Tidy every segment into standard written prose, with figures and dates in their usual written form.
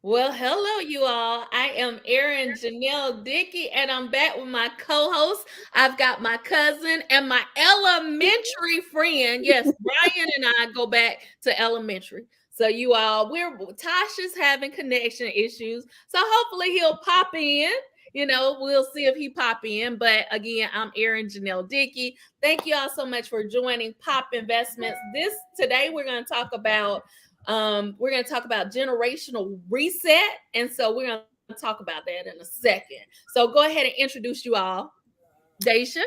Well, hello, you all. I am Erin Janelle Dickey, and I'm back with my co host. I've got my cousin and my elementary friend. Yes, Brian and I go back to elementary. So, you all, Tasha's having connection issues. So, hopefully, he'll pop in. We'll see if he pop in. But again, I'm Erin Janelle Dickey. Thank you all so much for joining Pop Investments. Today we're going to talk about generational reset. And so we're going to talk about that in a second. So go ahead and introduce you all. Daisha,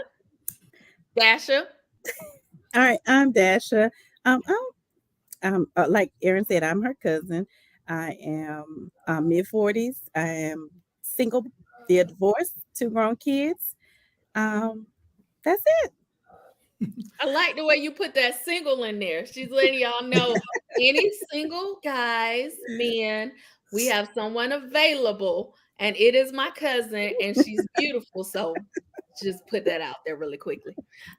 Dasha. All right, I'm Dasha. Like Erin said, I'm her cousin. I am mid 40s. I am single, via divorce, two grown kids. Um, that's it. I like the way you put that single in there. She's letting y'all know any single guys, men, we have someone available, and it is my cousin, and she's beautiful. So just put that out there really quickly.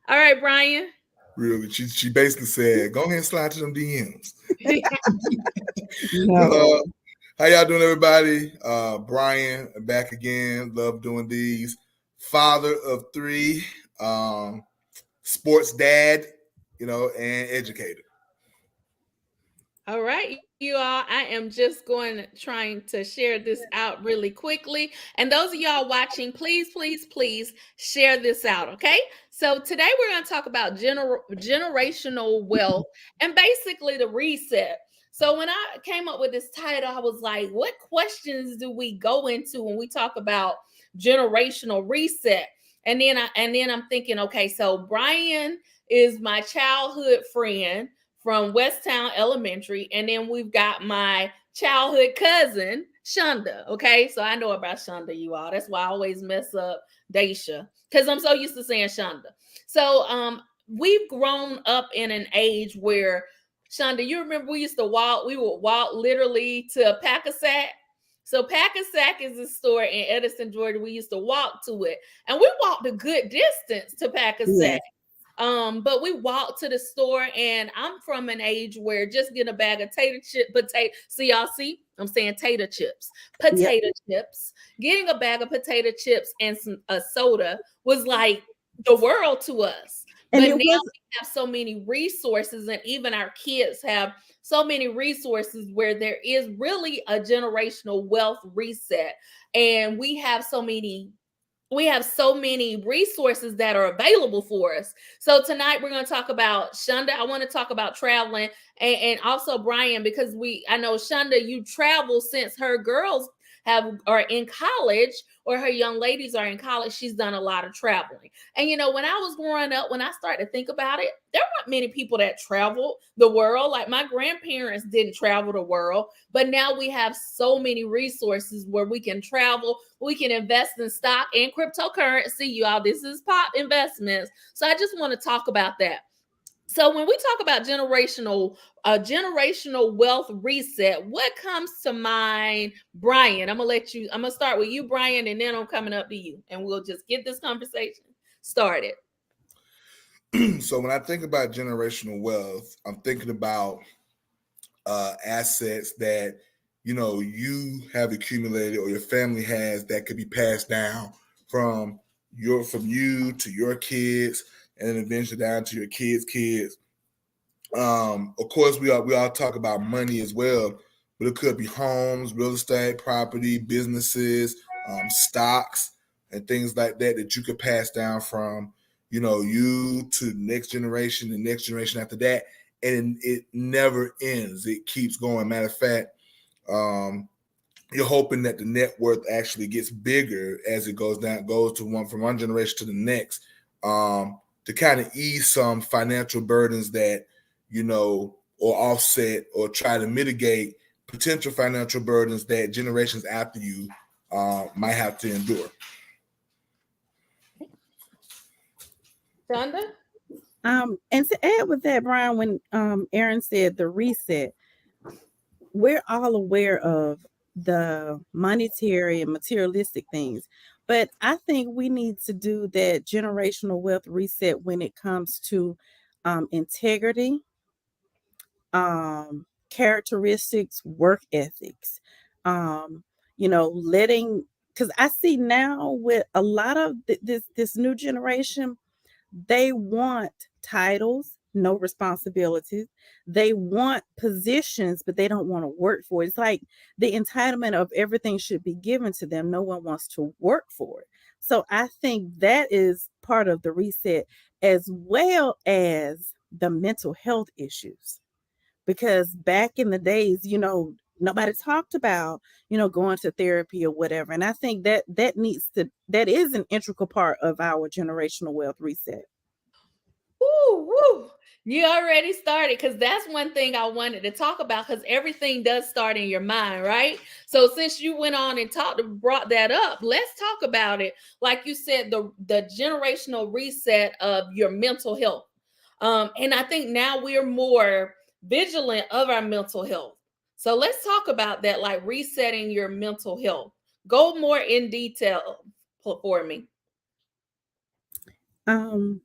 All right, Brian. Really, she basically said, "Go ahead and slide to them DMs." No. How y'all doing, everybody? Brian back again. Love doing these. Father of three, sports dad, and educator. All right, you all. I am just trying to share this out really quickly. And those of y'all watching, please, please, please share this out. Okay. So today we're going to talk about generational wealth and basically the reset. So when I came up with this title, I was like, what questions do we go into when we talk about generational reset? And then I'm thinking, okay, so Brian is my childhood friend from Westtown Elementary. And then we've got my childhood cousin, Shonda. Okay. So I know about Shonda, you all. That's why I always mess up Daisha because I'm so used to saying Shonda. So we've grown up in an age where Shonda, you remember we would walk literally to a Pack-A-Sack. So Pack-A-Sack is a store in Edison, Georgia. We used to walk to it. And we walked a good distance to Pack-A-Sack. Yes. But we walked to the store, and I'm from an age where just getting a bag of potato. See, y'all see, I'm saying Yep. potato chips. Getting a bag of potato chips and a soda was like the world to us. And But it now was we have so many resources, and even our kids have so many resources where there is really a generational wealth reset, and we have so many resources that are available for us. So tonight we're going to talk about Shonda. I want to talk about traveling and also Brian because I know Shonda, you travel since her girls are in college or her young ladies are in college. She's done a lot of traveling. And when I was growing up, when I started to think about it, there weren't many people that traveled the world. Like my grandparents didn't travel the world, but now we have so many resources where we can travel, we can invest in stock and cryptocurrency. You all, this is Pop Investments. So I just want to talk about that. So when we talk about generational wealth reset, what comes to mind, Brian? I'm gonna start with you, Brian, and then I'm coming up to you, and we'll just get this conversation started. So when I think about generational wealth, I'm thinking about assets that you have accumulated or your family has that could be passed down from from you to your kids and then eventually down to your kids' kids. Of course, we all talk about money as well, but it could be homes, real estate, property, businesses, stocks, and things like that that you could pass down from you to the next generation, the next generation after that, and it never ends. It keeps going. Matter of fact, um, you're hoping that the net worth actually gets bigger as it goes to one from one generation to the next, to kind of ease some financial burdens that or offset or try to mitigate potential financial burdens that generations after you might have to endure. Shonda? and to add with that, Brian, when Aaron said the reset, we're all aware of the monetary and materialistic things. But I think we need to do that generational wealth reset when it comes to integrity, characteristics, work ethics. Letting, because I see now with a lot of this new generation, they want titles, no responsibilities. They want positions, but they don't want to work for it. It's like the entitlement of everything should be given to them. No one wants to work for it. So I think that is part of the reset, as well as the mental health issues. Because back in the days, nobody talked about, going to therapy or whatever. And I think that is an integral part of our generational wealth reset. Woo, woo. You already started, because that's one thing I wanted to talk about, because everything does start in your mind, right? So since you went on and brought that up, let's talk about it. Like you said, the generational reset of your mental health. And I think now we're more vigilant of our mental health. So let's talk about that, like resetting your mental health. Go more in detail for me. Um,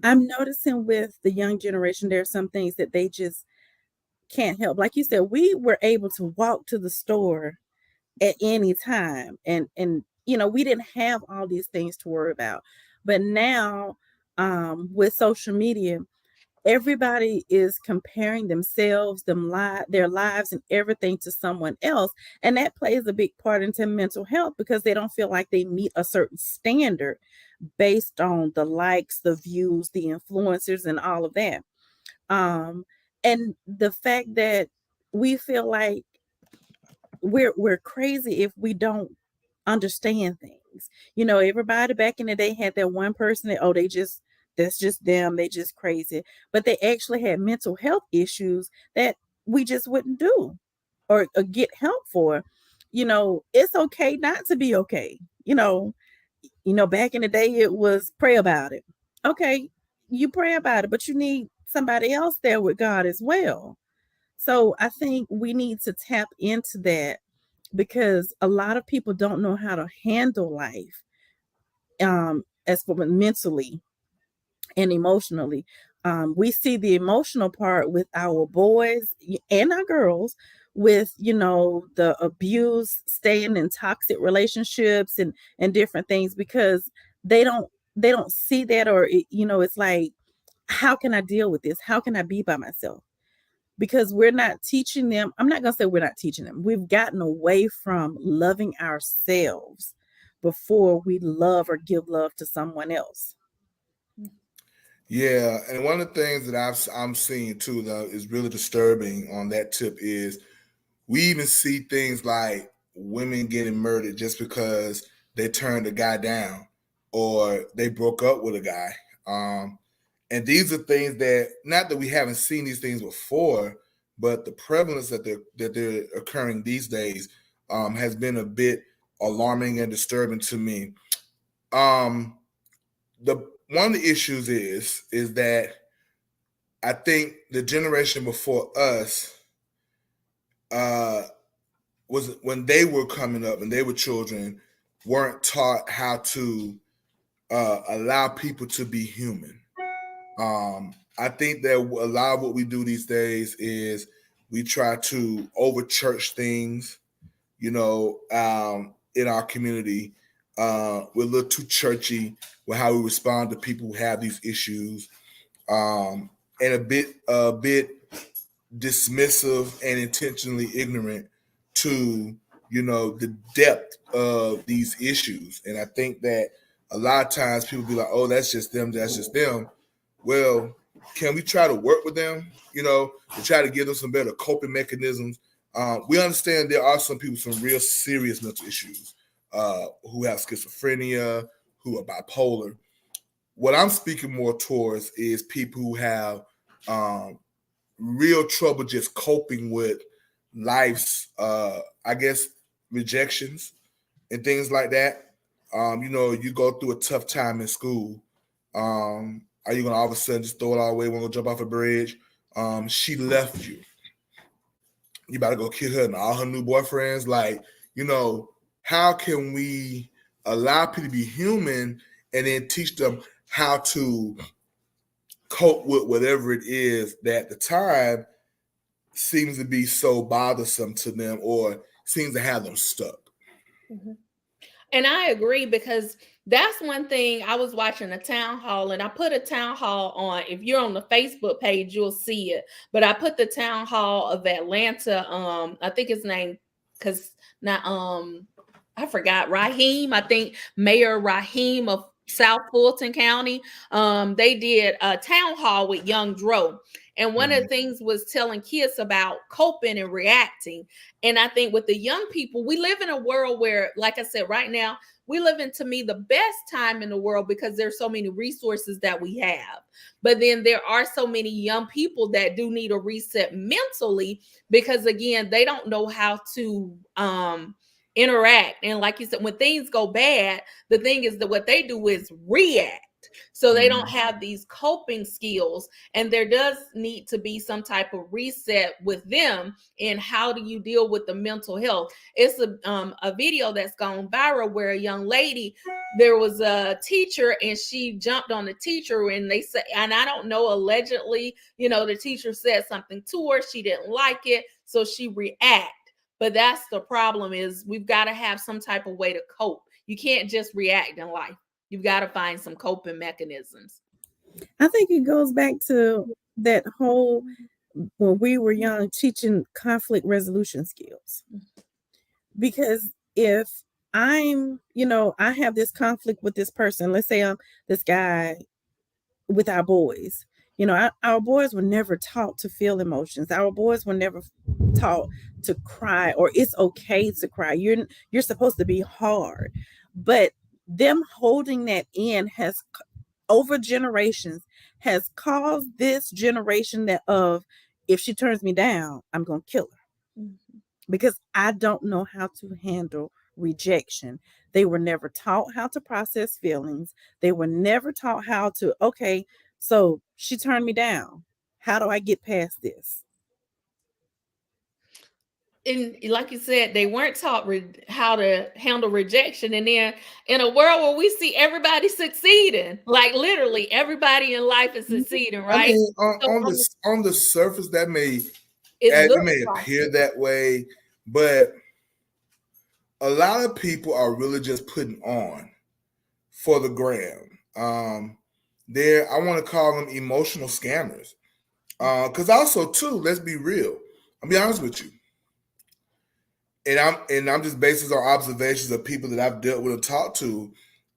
I'm noticing with the young generation, there are some things that they just can't help. Like you said, we were able to walk to the store at any time, and we didn't have all these things to worry about. But now, with social media, everybody is comparing themselves, their lives and everything to someone else, and that plays a big part into mental health, because they don't feel like they meet a certain standard based on the likes, the views, the influencers, and all of that. um and the fact that we feel like we're crazy if we don't understand things. Everybody back in the day had that one person that, that's just them, they just crazy. But they actually had mental health issues that we just wouldn't do, or get help for. It's okay not to be okay. Back in the day it was pray about it. Okay, you pray about it, but you need somebody else there with God as well. So I think we need to tap into that, because a lot of people don't know how to handle life, as for mentally and emotionally. We see the emotional part with our boys and our girls, with the abuse, staying in toxic relationships, and different things, because they don't see that, or it's like, how can I deal with this? How can I be by myself? Because we're not teaching them. I'm not going to say we're not teaching them. We've gotten away from loving ourselves before we love or give love to someone else. Yeah, and one of the things that I'm seeing too, though, is really disturbing on that tip is we even see things like women getting murdered just because they turned a guy down or they broke up with a guy. And these are things that, not that we haven't seen these things before, but the prevalence that they're occurring these days has been a bit alarming and disturbing to me. Um, the One of the issues is that I think the generation before us was, when they were coming up and they were children, weren't taught how to allow people to be human. I think that a lot of what we do these days is we try to over church things, in our community. We're a little too churchy with how we respond to people who have these issues, and a bit dismissive and intentionally ignorant to the depth of these issues. And I think that a lot of times people be like, oh, that's just them, well, can we try to work with them, to try to give them some better coping mechanisms? We understand there are some people with some real serious mental issues, who have schizophrenia, who are bipolar. What I'm speaking more towards is people who have real trouble just coping with life's, I guess, rejections and things like that. You go through a tough time in school. Are you gonna all of a sudden just throw it all away when we jump off a bridge? She left you. You about to go kill her and all her new boyfriends. Like, how can we allow people to be human and then teach them how to cope with whatever it is that at the time seems to be so bothersome to them or seems to have them stuck. Mhm. And I agree, because that's one thing. I was watching a town hall, and I put a town hall on. If you're on the Facebook page, you'll see it. But I put the town hall of Atlanta. I think his name, because not I forgot, Raheem. I think Mayor Raheem of South Fulton County. They did a town hall with Young Dro. And one of the things was telling kids about coping and reacting. And I think with the young people, we live in a world where, like I said, right now, we live in, to me, the best time in the world, because there's so many resources that we have. But then there are so many young people that do need a reset mentally, because again, they don't know how to interact. And like you said, when things go bad, the thing is that what they do is react. So they don't have these coping skills, and there does need to be some type of reset with them. And how do you deal with the mental health? It's a video that's gone viral where a young lady, there was a teacher, and she jumped on the teacher, and they said, and I don't know, allegedly, the teacher said something to her, she didn't like it, so she reacted. But that's the problem, is we've got to have some type of way to cope. You can't just react in life. You've got to find some coping mechanisms. I think it goes back to that whole, when we were young, teaching conflict resolution skills. Because if I'm, I have this conflict with this person, let's say I'm this guy with our boys, our boys were never taught to feel emotions. Our boys were never taught to cry, or it's okay to cry. You're supposed to be hard. But them holding that in has, over generations, has caused this generation that of, if she turns me down, I'm going to kill her. Because I don't know how to handle rejection. They were never taught how to process feelings. They were never taught how to, okay, so she turned me down. How do I get past this? And like you said, they weren't taught how to handle rejection. And then in a world where we see everybody succeeding, like literally everybody in life is succeeding, right? I mean, So on the surface, that may it may appear that way, but a lot of people are really just putting on for the gram. I want to call them emotional scammers. Because also too, let's be real. I'll be honest with you. And I'm just based on observations of people that I've dealt with and talked to.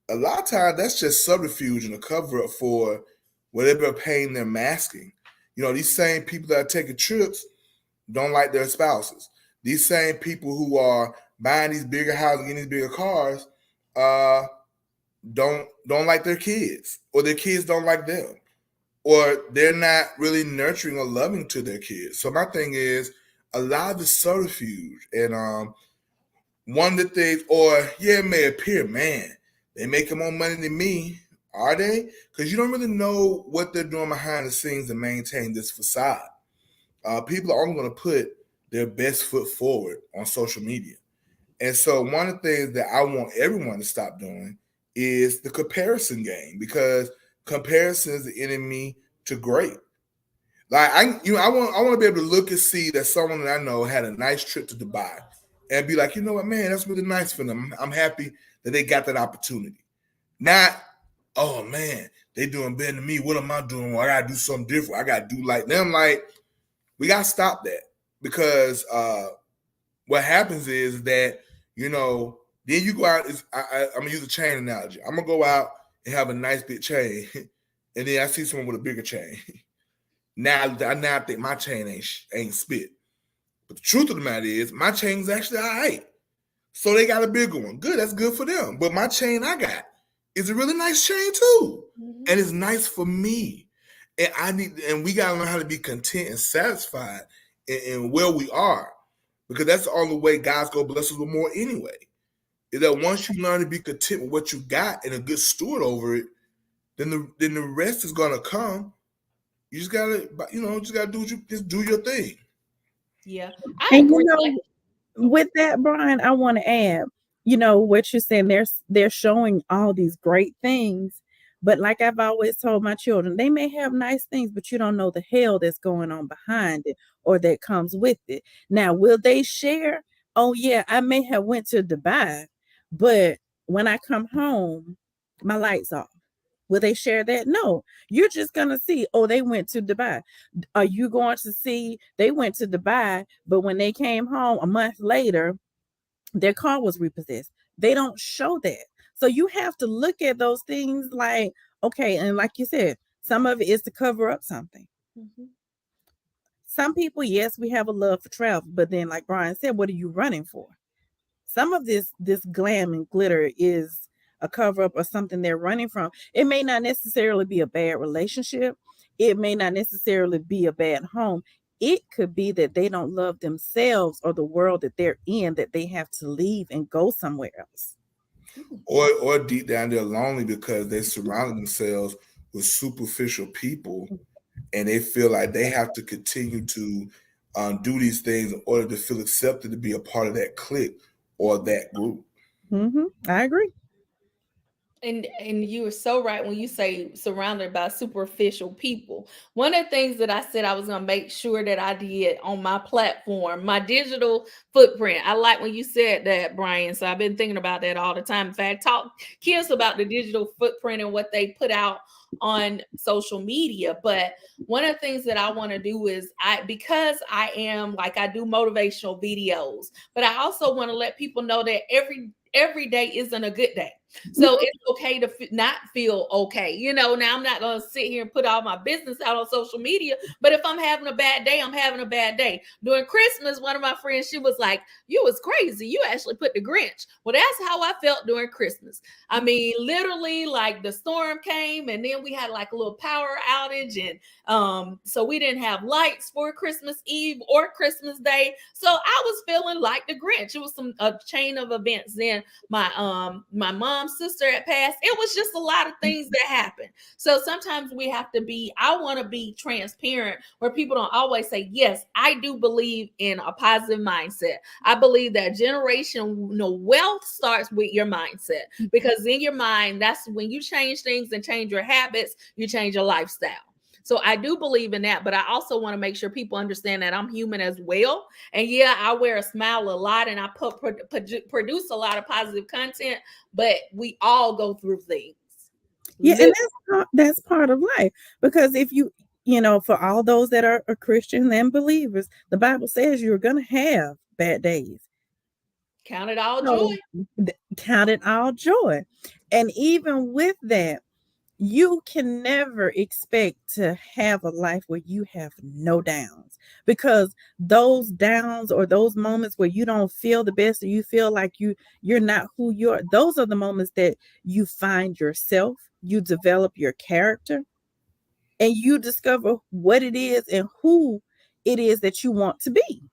A lot of times that's just subterfuge and a cover up for whatever pain they're masking. These same people that are taking trips don't like their spouses. These same people who are buying these bigger houses, getting these bigger cars, don't like their kids, or their kids don't like them, or they're not really nurturing or loving to their kids. So my thing is, a lot of the subterfuge, and one of the things, it may appear, man, they making more money than me. Are they? Because you don't really know what they're doing behind the scenes to maintain this facade. People are only going to put their best foot forward on social media. And so one of the things that I want everyone to stop doing is the comparison game, because comparison is the enemy to great. Like I want to be able to look and see that someone that I know had a nice trip to Dubai and be like, you know what, man, that's really nice for them. I'm happy that they got that opportunity. Not, oh man, they doing better than me. What am I doing? Well, I gotta do something different. I gotta do like them. Like, we gotta stop that, because what happens is that, then you go out. I'm gonna use a chain analogy. I'm gonna go out and have a nice big chain, and then I see someone with a bigger chain. Now I think my chain ain't spit. But the truth of the matter is, my chain's actually all right. So they got a bigger one. Good, that's good for them. But my chain I got is a really nice chain too. Mm-hmm. And it's nice for me. And we gotta learn how to be content and satisfied in where we are. Because that's the only way God's gonna bless us with more anyway. Is that once you learn to be content with what you got and a good steward over it, then the rest is gonna come. You just gotta, do your thing. Yeah. With that, Brian, I want to add, what you're saying, they're showing all these great things, But like I've always told my children, they may have nice things, but you don't know the hell that's going on behind it or that comes with it. Now, will they share? Oh yeah, I may have went to Dubai, but when I come home, my lights off. Will they share that? No. You're just gonna see, oh, they went to Dubai. Are you going to see they went to Dubai, but when they came home a month later, their car was repossessed? They don't show that. So you have to look at those things like, okay, and like you said, some of it is to cover up something. Mhm. Some people, yes, we have a love for travel, but then like Brian said, what are you running for? Some of this glam and glitter is a cover up or something they're running from. It may not necessarily be a bad relationship. It may not necessarily be a bad home. It could be that they don't love themselves or the world that they're in, that they have to leave and go somewhere else. Or deep down they're lonely because they surrounded themselves with superficial people, and they feel like they have to continue to do these things in order to feel accepted to be a part of that clique or that group. I agree. And you are so right when you say surrounded by superficial people. One of the things that I said I was going to make sure that I did on my platform, my digital footprint. I like when you said that, Brian. So I've been thinking about that all the time. In fact, talk kids about the digital footprint and what they put out on social media. But one of the things that I want to do is because I am like, I do motivational videos, but I also want to let people know that every day isn't a good day. So it's okay to not feel okay. Now I'm not going to sit here and put all my business out on social media, but if I'm having a bad day, I'm having a bad day. During Christmas, one of my friends, she was like, you was crazy. You actually put the Grinch. Well, that's how I felt during Christmas. I mean, literally, like the storm came and then we had like a little power outage, and so we didn't have lights for Christmas Eve or Christmas Day. So I was feeling like the Grinch. It was a chain of events. Then my mom's sister had passed. It was just a lot of things that happened. So sometimes we have to I want to be transparent where people don't always say, yes, I do believe in a positive mindset. I believe that generational wealth starts with your mindset, because in your mind, that's when you change things and change your habits, you change your lifestyle. So I do believe in that, but I also want to make sure people understand that I'm human as well. And yeah, I wear a smile a lot and I produce a lot of positive content, but we all go through things. Yeah, and that's part of life. Because if for all those that are Christians and believers, the Bible says you're going to have bad days. Count it all joy. Count it all joy. And even with that, you can never expect to have a life where you have no downs, because those downs or those moments where you don't feel the best or you feel like you're not who you are, those are the moments that you find yourself, you develop your character, and you discover what it is and who it is that you want to be.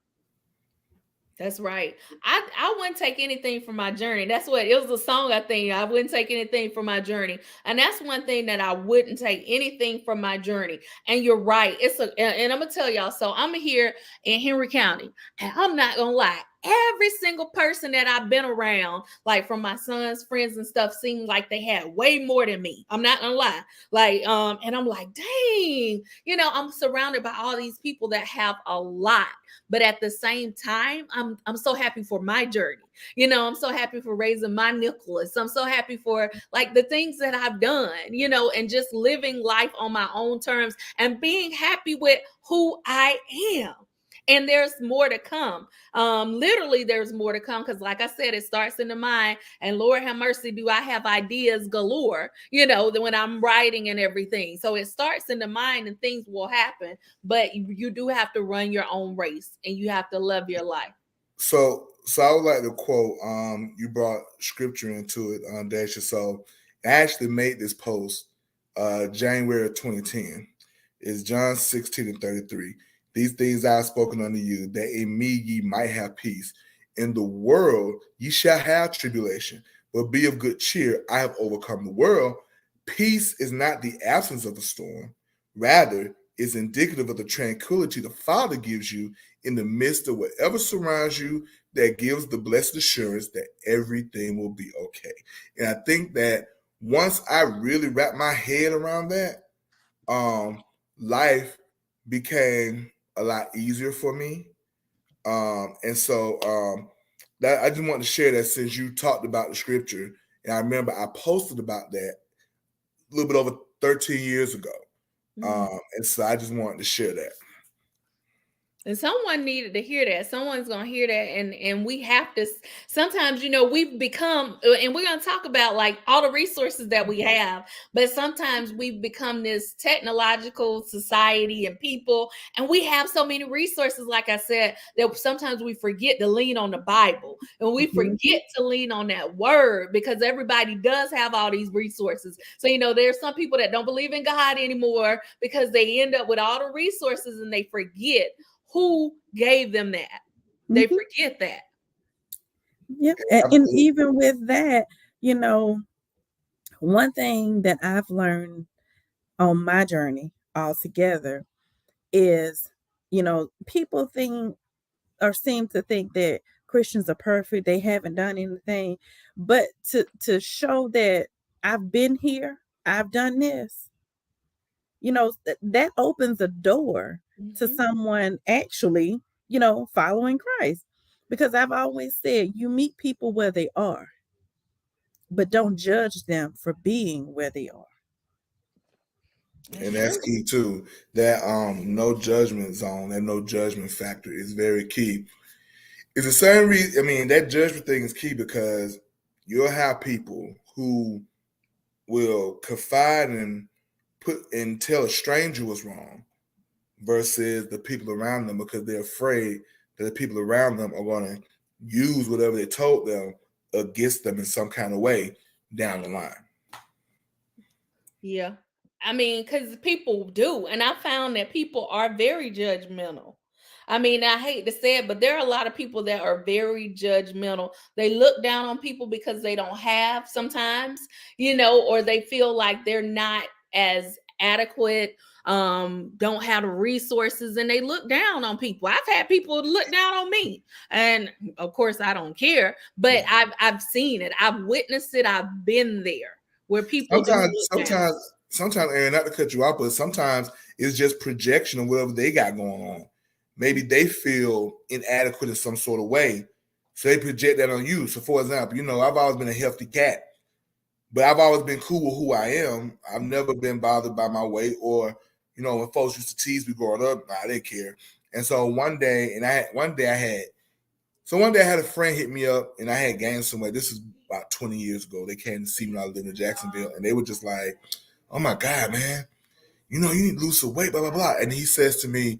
That's right. I wouldn't take anything from my journey. That's what it was, a song, I think. I wouldn't take anything from my journey. And that's one thing that I wouldn't take anything from my journey. And you're right. And I'm gonna tell y'all, so I'm here in Henry County, and I'm not gonna lie. Every single person that I've been around, like from my son's friends and stuff, seemed like they had way more than me. I'm not gonna lie. Like, and I'm like, dang, I'm surrounded by all these people that have a lot. But at the same time, I'm so happy for my journey. I'm so happy for raising my Nicholas. I'm so happy for like the things that I've done, and just living life on my own terms and being happy with who I am. And there's more to come. Literally, there's more to come, because like I said, it starts in the mind. And Lord have mercy, do I have ideas galore, when I'm writing and everything. So it starts in the mind and things will happen. But you do have to run your own race and you have to love your life. So I would like to quote, you brought scripture into it, Daisha. So I actually made this post January of 2010. It's John 16:33. These things I have spoken unto you, that in me ye might have peace. In the world ye shall have tribulation, but be of good cheer. I have overcome the world. Peace is not the absence of a storm. Rather, it's indicative of the tranquility the Father gives you in the midst of whatever surrounds you, that gives the blessed assurance that everything will be okay. And I think that once I really wrapped my head around that, life became a lot easier for me. And so that I just wanted to share that since you talked about the scripture, and I remember I posted about that a little bit over 13 years ago. And so I just wanted to share that. And someone needed to hear that. Someone's going to hear that. And we have to, sometimes, we've become, and we're going to talk about like all the resources that we have, but sometimes we've become this technological society and people, and we have so many resources, like I said, that sometimes we forget to lean on the Bible, and we forget to lean on that word, because everybody does have all these resources. So, there's some people that don't believe in God anymore because they end up with all the resources and they forget who gave them that. They forget that. Yep. And even with that, one thing that I've learned on my journey altogether is, people think or seem to think that Christians are perfect. They haven't done anything, but to show that I've been here, I've done this, that opens a door to someone actually, following Christ. Because I've always said, you meet people where they are, but don't judge them for being where they are. And that's key too. That no judgment zone, that no judgment factor is very key. It's the same reason. I mean, that judgment thing is key because you'll have people who will confide and tell a stranger what's wrong versus the people around them, because they're afraid that the people around them are going to use whatever they told them against them in some kind of way down the line. Yeah. I mean, because people do. And I found that people are very judgmental. I mean, I hate to say it, but there are a lot of people that are very judgmental. They look down on people because they don't have sometimes, or they feel like they're not as adequate, don't have the resources, and they look down on people. I've had people look down on me, and of course I don't care, but I've seen it. I've witnessed it. I've been there where people sometimes, Aaron, not to cut you off, but sometimes it's just projection of whatever they got going on. Maybe they feel inadequate in some sort of way, so they project that on you. So, for example, I've always been a healthy cat, but I've always been cool with who I am. I've never been bothered by my weight, or when folks used to tease me growing up, I didn't care. And so one day I had a friend hit me up, and I had gained some weight. This is about 20 years ago. They came to see me when I lived in Jacksonville, and they were just like, "Oh my God, man, you need to lose some weight, blah, blah, blah." And he says to me,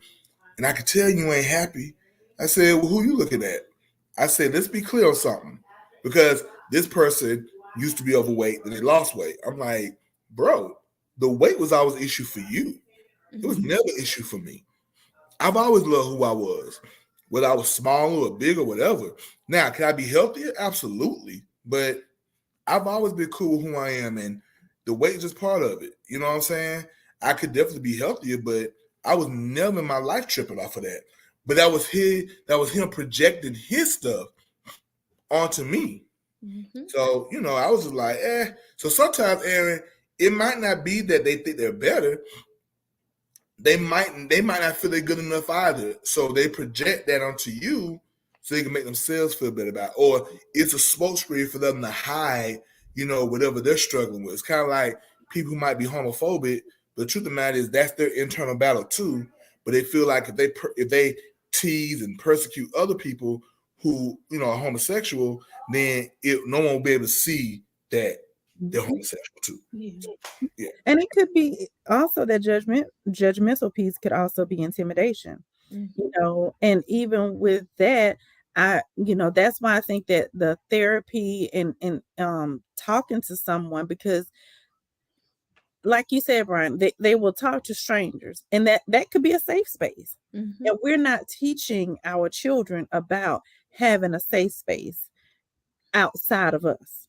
"And I can tell you ain't happy." I said, "Well, who you looking at?" I said, "Let's be clear on something, because this person used to be overweight, then they lost weight." I'm like, "Bro, the weight was always an issue for you. It was never an issue for me. I've always loved who I was, whether I was small or big or whatever. Now, can I be healthier? Absolutely. But I've always been cool with who I am, and the weight is just part of it. You know what I'm saying? I could definitely be healthier, but I was never in my life tripping off of that. But that was him projecting his stuff onto me. So, I was just like, eh. So sometimes, Aaron, it might not be that they think they're better. They might not feel they're good enough either. So they project that onto you so they can make themselves feel better about it. Or it's a smokescreen for them to hide, whatever they're struggling with. It's kind of like people who might be homophobic, but the truth of the matter is that's their internal battle too. But they feel like if they tease and persecute other people who, are homosexual, then no one will be able to see that they're homosexual too. Yeah. And it could be also that judgmental piece could also be intimidation, and even with that, that's why I think that the therapy and talking to someone, because like you said, Brian, they will talk to strangers, and that could be a safe space. And we're not teaching our children about having a safe space outside of us.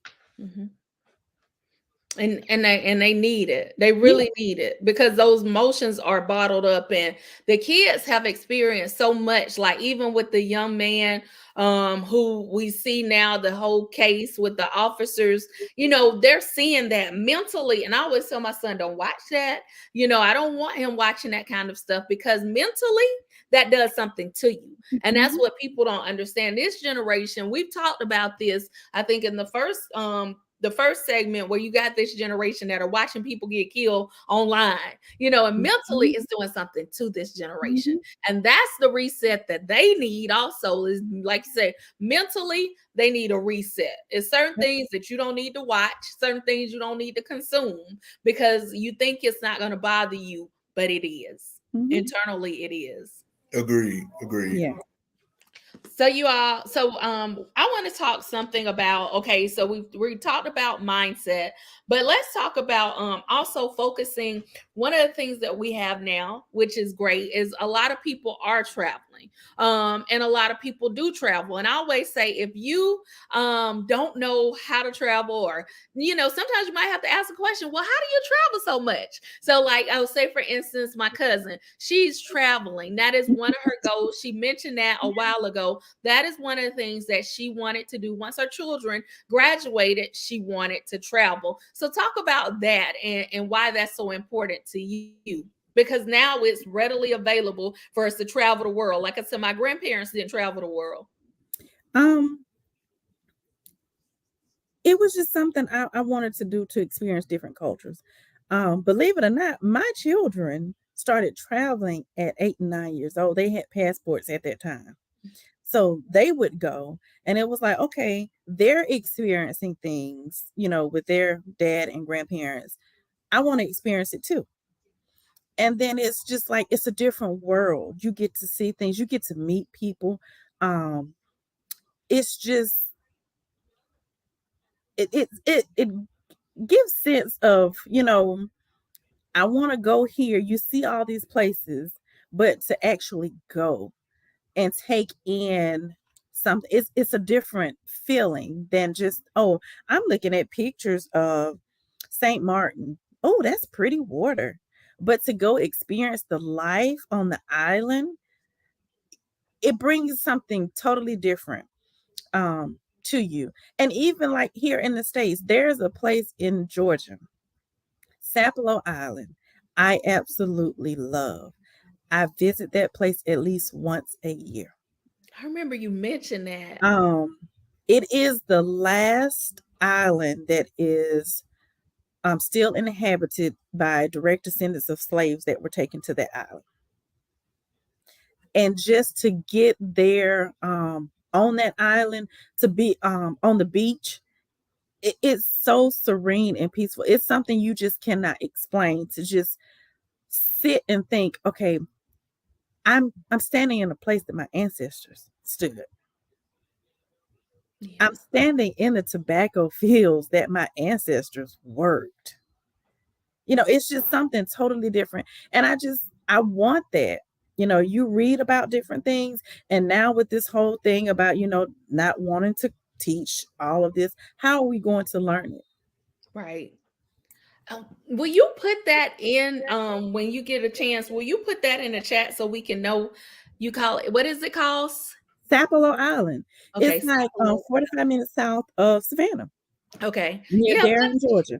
And they need it. They really need it because those emotions are bottled up, and the kids have experienced so much. Like even with the young man who we see now, the whole case with the officers, they're seeing that mentally. And I always tell my son, don't watch that. I don't want him watching that kind of stuff because mentally that does something to you. And that's what people don't understand. This generation, we've talked about this, I think, in the first segment, where you got this generation that are watching people get killed online, and mentally it's doing something to this generation. And that's the reset that they need also, is like you say, mentally, they need a reset. It's certain things that you don't need to watch, certain things you don't need to consume because you think it's not going to bother you, but it is. Internally, it is. Agreed. Yeah. So I want to talk something about, okay, so we talked about mindset, but let's talk about also focusing. One of the things that we have now, which is great, is a lot of people are traveling. And a lot of people do travel. And I always say, if you don't know how to travel, or sometimes you might have to ask a question, well, how do you travel so much? So like I would say, for instance, my cousin, she's traveling. That is one of her goals. She mentioned that a while ago. That is one of the things that she wanted to do. Once her children graduated, she wanted to travel. So talk about that and why that's so important to you. Because now it's readily available for us to travel the world. Like I said, my grandparents didn't travel the world. It was just something I wanted to do, to experience different cultures. Believe it or not, my children started traveling at 8 and 9 years old. They had passports at that time. So they would go, and it was like, okay, they're experiencing things, with their dad and grandparents. I want to experience it too. And then it's just like, it's a different world. You get to see things, you get to meet people. It's just, it gives sense of, I want to go here. You see all these places, but to actually go and take in something, it's a different feeling than just, oh, I'm looking at pictures of St. Martin. Oh, that's pretty water. But to go experience the life on the island, it brings something totally different to you. And even like here in the States, there's a place in Georgia, Sapelo Island, I absolutely love. I visit that place at least once a year. I remember you mentioned that. It is the last island that is still inhabited by direct descendants of slaves that were taken to that island. And just to get there on that island, to be on the beach, it's so serene and peaceful. It's something you just cannot explain, to just sit and think, okay, I'm standing in a place that my ancestors stood. Yeah. I'm standing in the tobacco fields that my ancestors worked. It's just something totally different. And I want that. You read about different things. And now with this whole thing about, not wanting to teach all of this, how are we going to learn it? Right. Will you put that in when you get a chance? Will you put that in the chat so we can know? You call it, what is it called? Sapelo Island. Okay, It's like Sapelo. 45 minutes south of Savannah, Okay. near Yeah, Darren, Georgia.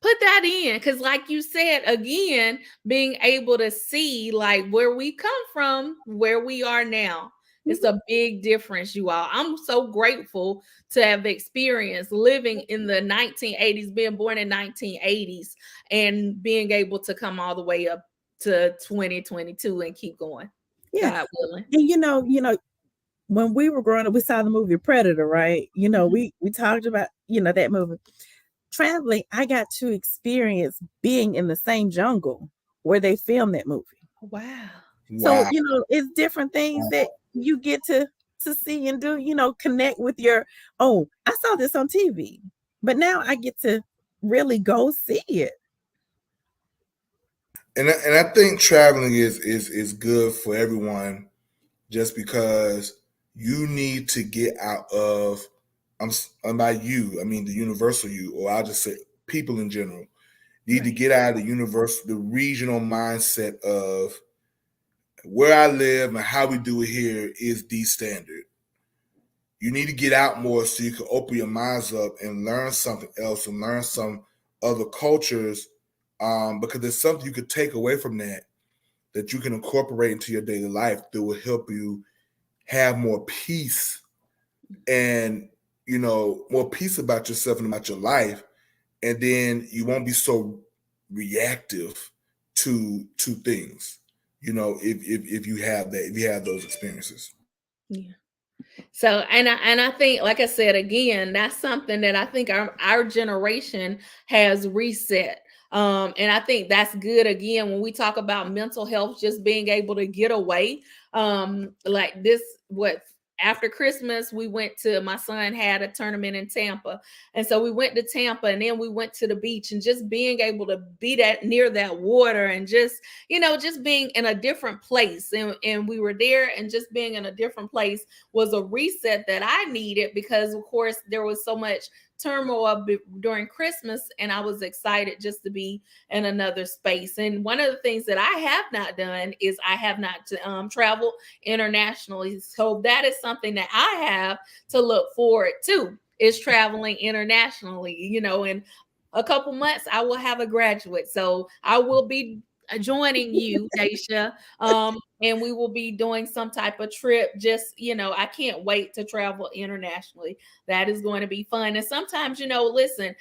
put that in, because like you said, again, being able to see like where we come from, where we are now. It's a big difference, you all. I'm so grateful to have experienced living in the 1980s, being born in 1980s, and being able to come all the way up to 2022 and keep going. Yeah. God willing. And when we were growing up, we saw the movie Predator, right? We talked about, that movie. Traveling, I got to experience being in the same jungle where they filmed that movie. Wow. So, it's different things that you get to see and do, connect with your, oh, I saw this on TV, but now I get to really go see it. And I think traveling is good for everyone, just because you need to get out of, by you, I mean the universal you, or I'll just say people in general need to get out of the regional mindset of where I live and how we do it here is the standard. You need to get out more so you can open your minds up and learn something else and learn some other cultures, because there's something you could take away from that you can incorporate into your daily life that will help you have more peace and, more peace about yourself and about your life. And then you won't be so reactive to things, if you have those experiences. Yeah. So, and I think, like I said, again, that's something that I think our generation has reset. And I think that's good. Again, when we talk about mental health, just being able to get away, like this, after Christmas, my son had a tournament in Tampa. And so we went to Tampa, and then we went to the beach, and just being able to be near that water, and just being in a different place. And we were there, and just being in a different place was a reset that I needed, because of course there was so much turmoil during Christmas, and I was excited just to be in another space. And one of the things that I have not done is I have not traveled internationally. So that is something that I have to look forward to, is traveling internationally. In a couple months, I will have a graduate. So I will be joining you, Daisha, and we will be doing some type of trip. Just, I can't wait to travel internationally. That is going to be fun. And sometimes, listen,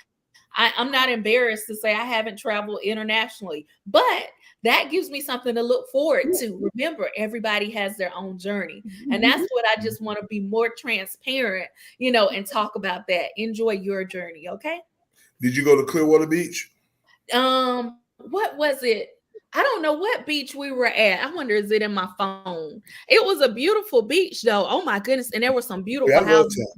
I'm not embarrassed to say I haven't traveled internationally, but that gives me something to look forward to. Remember, everybody has their own journey. And that's what I just want to be more transparent, and talk about that. Enjoy your journey. Okay. Did you go to Clearwater Beach? What was it? I don't know what beach we were at. I wonder, is it in my phone? It was a beautiful beach, though. Oh my goodness. And there were some beautiful houses.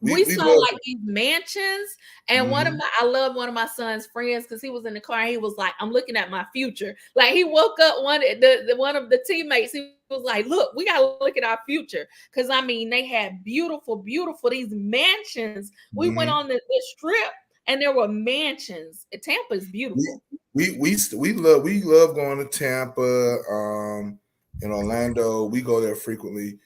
We saw like these mansions, and I love one of my son's friends, because he was in the car and he was like, I'm looking at my future. Like, he woke up, one of the teammates, he was like, look, we got to look at our future. Because they had beautiful these mansions. We went on this trip, and there were mansions. Tampa is beautiful. We love going to Tampa, in Orlando. We go there frequently.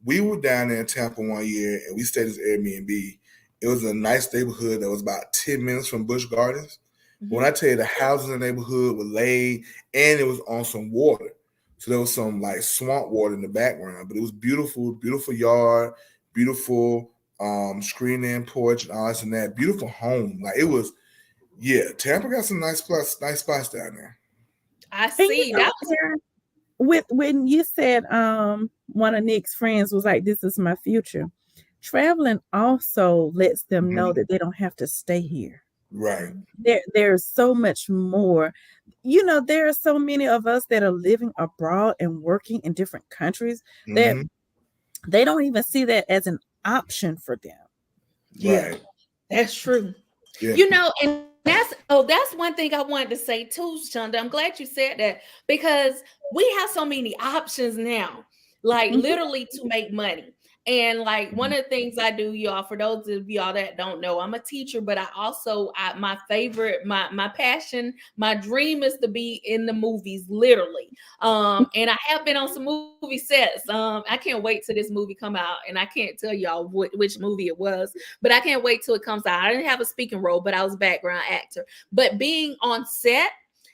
We were down there in Tampa one year, and we stayed at Airbnb. It was a nice neighborhood that was about 10 minutes from Busch Gardens. Mm-hmm. When I tell you, the houses in the neighborhood were laid, and it was on some water. So there was some like swamp water in the background, but it was beautiful yard, beautiful screen-in porch and all this and that. Beautiful home. Like, it was, Tampa got some nice spots down there. I see. That was when you said one of Nick's friends was like, this is my future. Traveling also lets them know that they don't have to stay here. Right. There's so much more. There are so many of us that are living abroad and working in different countries that they don't even see that as an option for them. Yeah, right. That's true. Yeah. And that's one thing I wanted to say too, Shonda. I'm glad you said that, because we have so many options now, like literally to make money. And like one of the things I do, y'all, for those of y'all that don't know, I'm a teacher, but my passion, my dream is to be in the movies, literally. And I have been on some movie sets. I can't wait till this movie come out, and I can't tell y'all which movie it was, but I can't wait till it comes out. I didn't have a speaking role, but I was a background actor. But being on set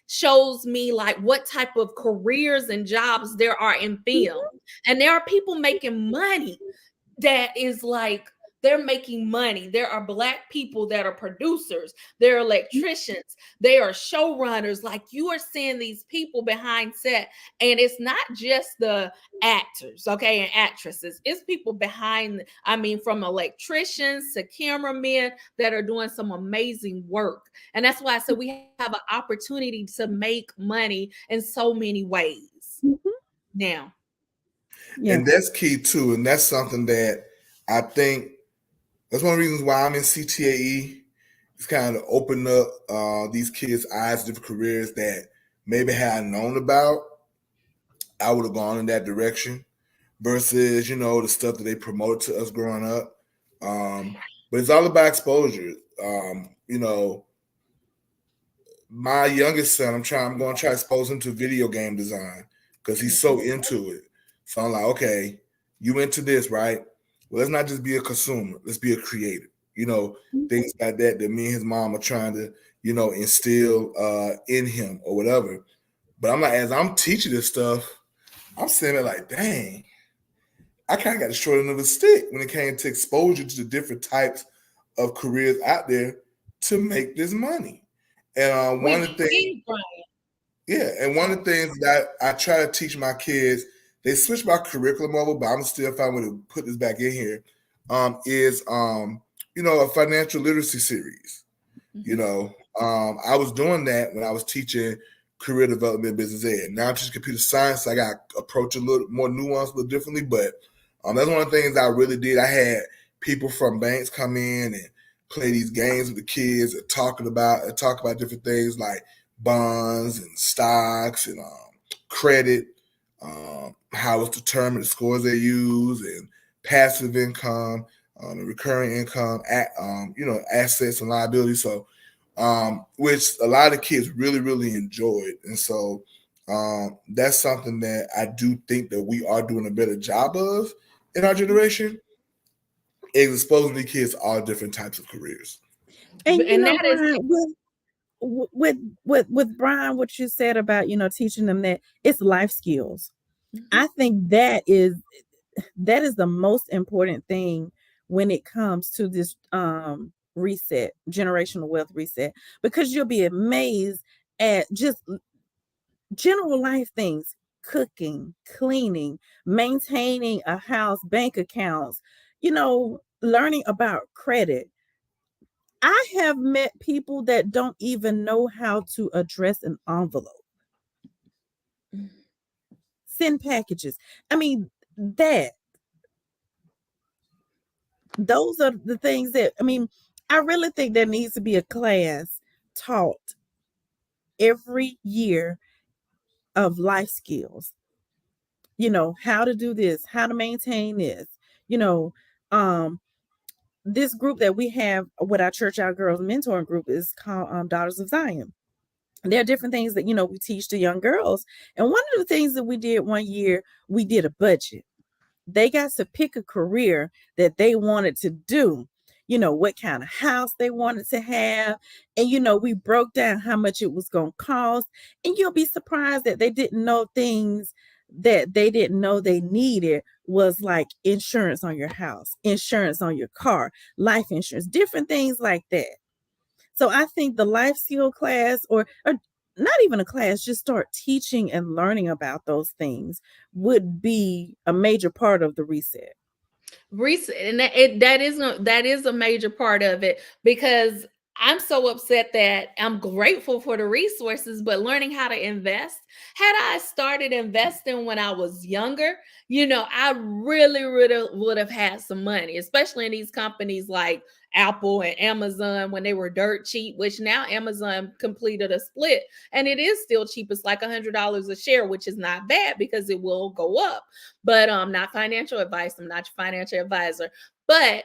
shows me like what type of careers and jobs there are in film. And there are people making money that is like, they're making money. There are Black people that are producers. There are electricians. They are showrunners. Like, you are seeing these people behind set, and it's not just the actors, okay, and actresses. It's people behind, from electricians to cameramen that are doing some amazing work. And that's why I said we have an opportunity to make money in so many ways now. Yeah. And that's key too. And that's something that I think that's one of the reasons why I'm in CTAE. It's kind of open up these kids' eyes to different careers that maybe had I known about, I would have gone in that direction versus, the stuff that they promoted to us growing up. But it's all about exposure. you know, my youngest son, I'm going to try to expose him to video game design because he's so into it. So I'm like, okay, you into this, right? Well, let's not just be a consumer. Let's be a creator. Things like that me and his mom are trying to, instill in him or whatever. But I'm like, as I'm teaching this stuff, I'm sitting there like, dang, I kind of got the short end of the stick when it came to exposure to the different types of careers out there to make this money. And one of the things, one of the things that I try to teach my kids, they switch my curriculum over, but I'm still finding to put this back in here. Is a financial literacy series. I was doing that when I was teaching career development and business ed. Now I'm teaching computer science. I got approached a little more nuanced, a little differently, but that's one of the things I really did. I had people from banks come in and play these games with the kids and talk about different things like bonds and stocks and credit, how it's determined, the scores they use, and passive income, and recurring income, assets and liabilities. So, which a lot of the kids really, really enjoyed. And so that's something that I do think that we are doing a better job of in our generation, is exposing the kids to all different types of careers. And that is with Brian, what you said about teaching them that it's life skills. I think that is the most important thing when it comes to this reset, generational wealth reset, because you'll be amazed at just general life things: cooking, cleaning, maintaining a house, bank accounts, learning about credit. I have met people that don't even know how to address an envelope, send packages. I mean, those are the things that, I really think there needs to be a class taught every year of life skills. How to do this, how to maintain this. This group that we have with our Church Out Girls mentoring group is called Daughters of Zion. There are different things that, we teach the young girls. And one of the things that we did one year, we did a budget. They got to pick a career that they wanted to do, what kind of house they wanted to have. And, we broke down how much it was going to cost. And you'll be surprised that they didn't know things that they didn't know they needed, was like insurance on your house, insurance on your car, life insurance, different things like that. So I think the life skill class, or not even a class, just start teaching and learning about those things, would be a major part of the reset. And that is a major part of it, because I'm so upset that I'm grateful for the resources, but learning how to invest. Had I started investing when I was younger, I really, really would have had some money, especially in these companies like Apple and Amazon when they were dirt cheap, which now Amazon completed a split and it is still cheap. It's like $100 a share, which is not bad because it will go up. But not financial advice. I'm not your financial advisor, but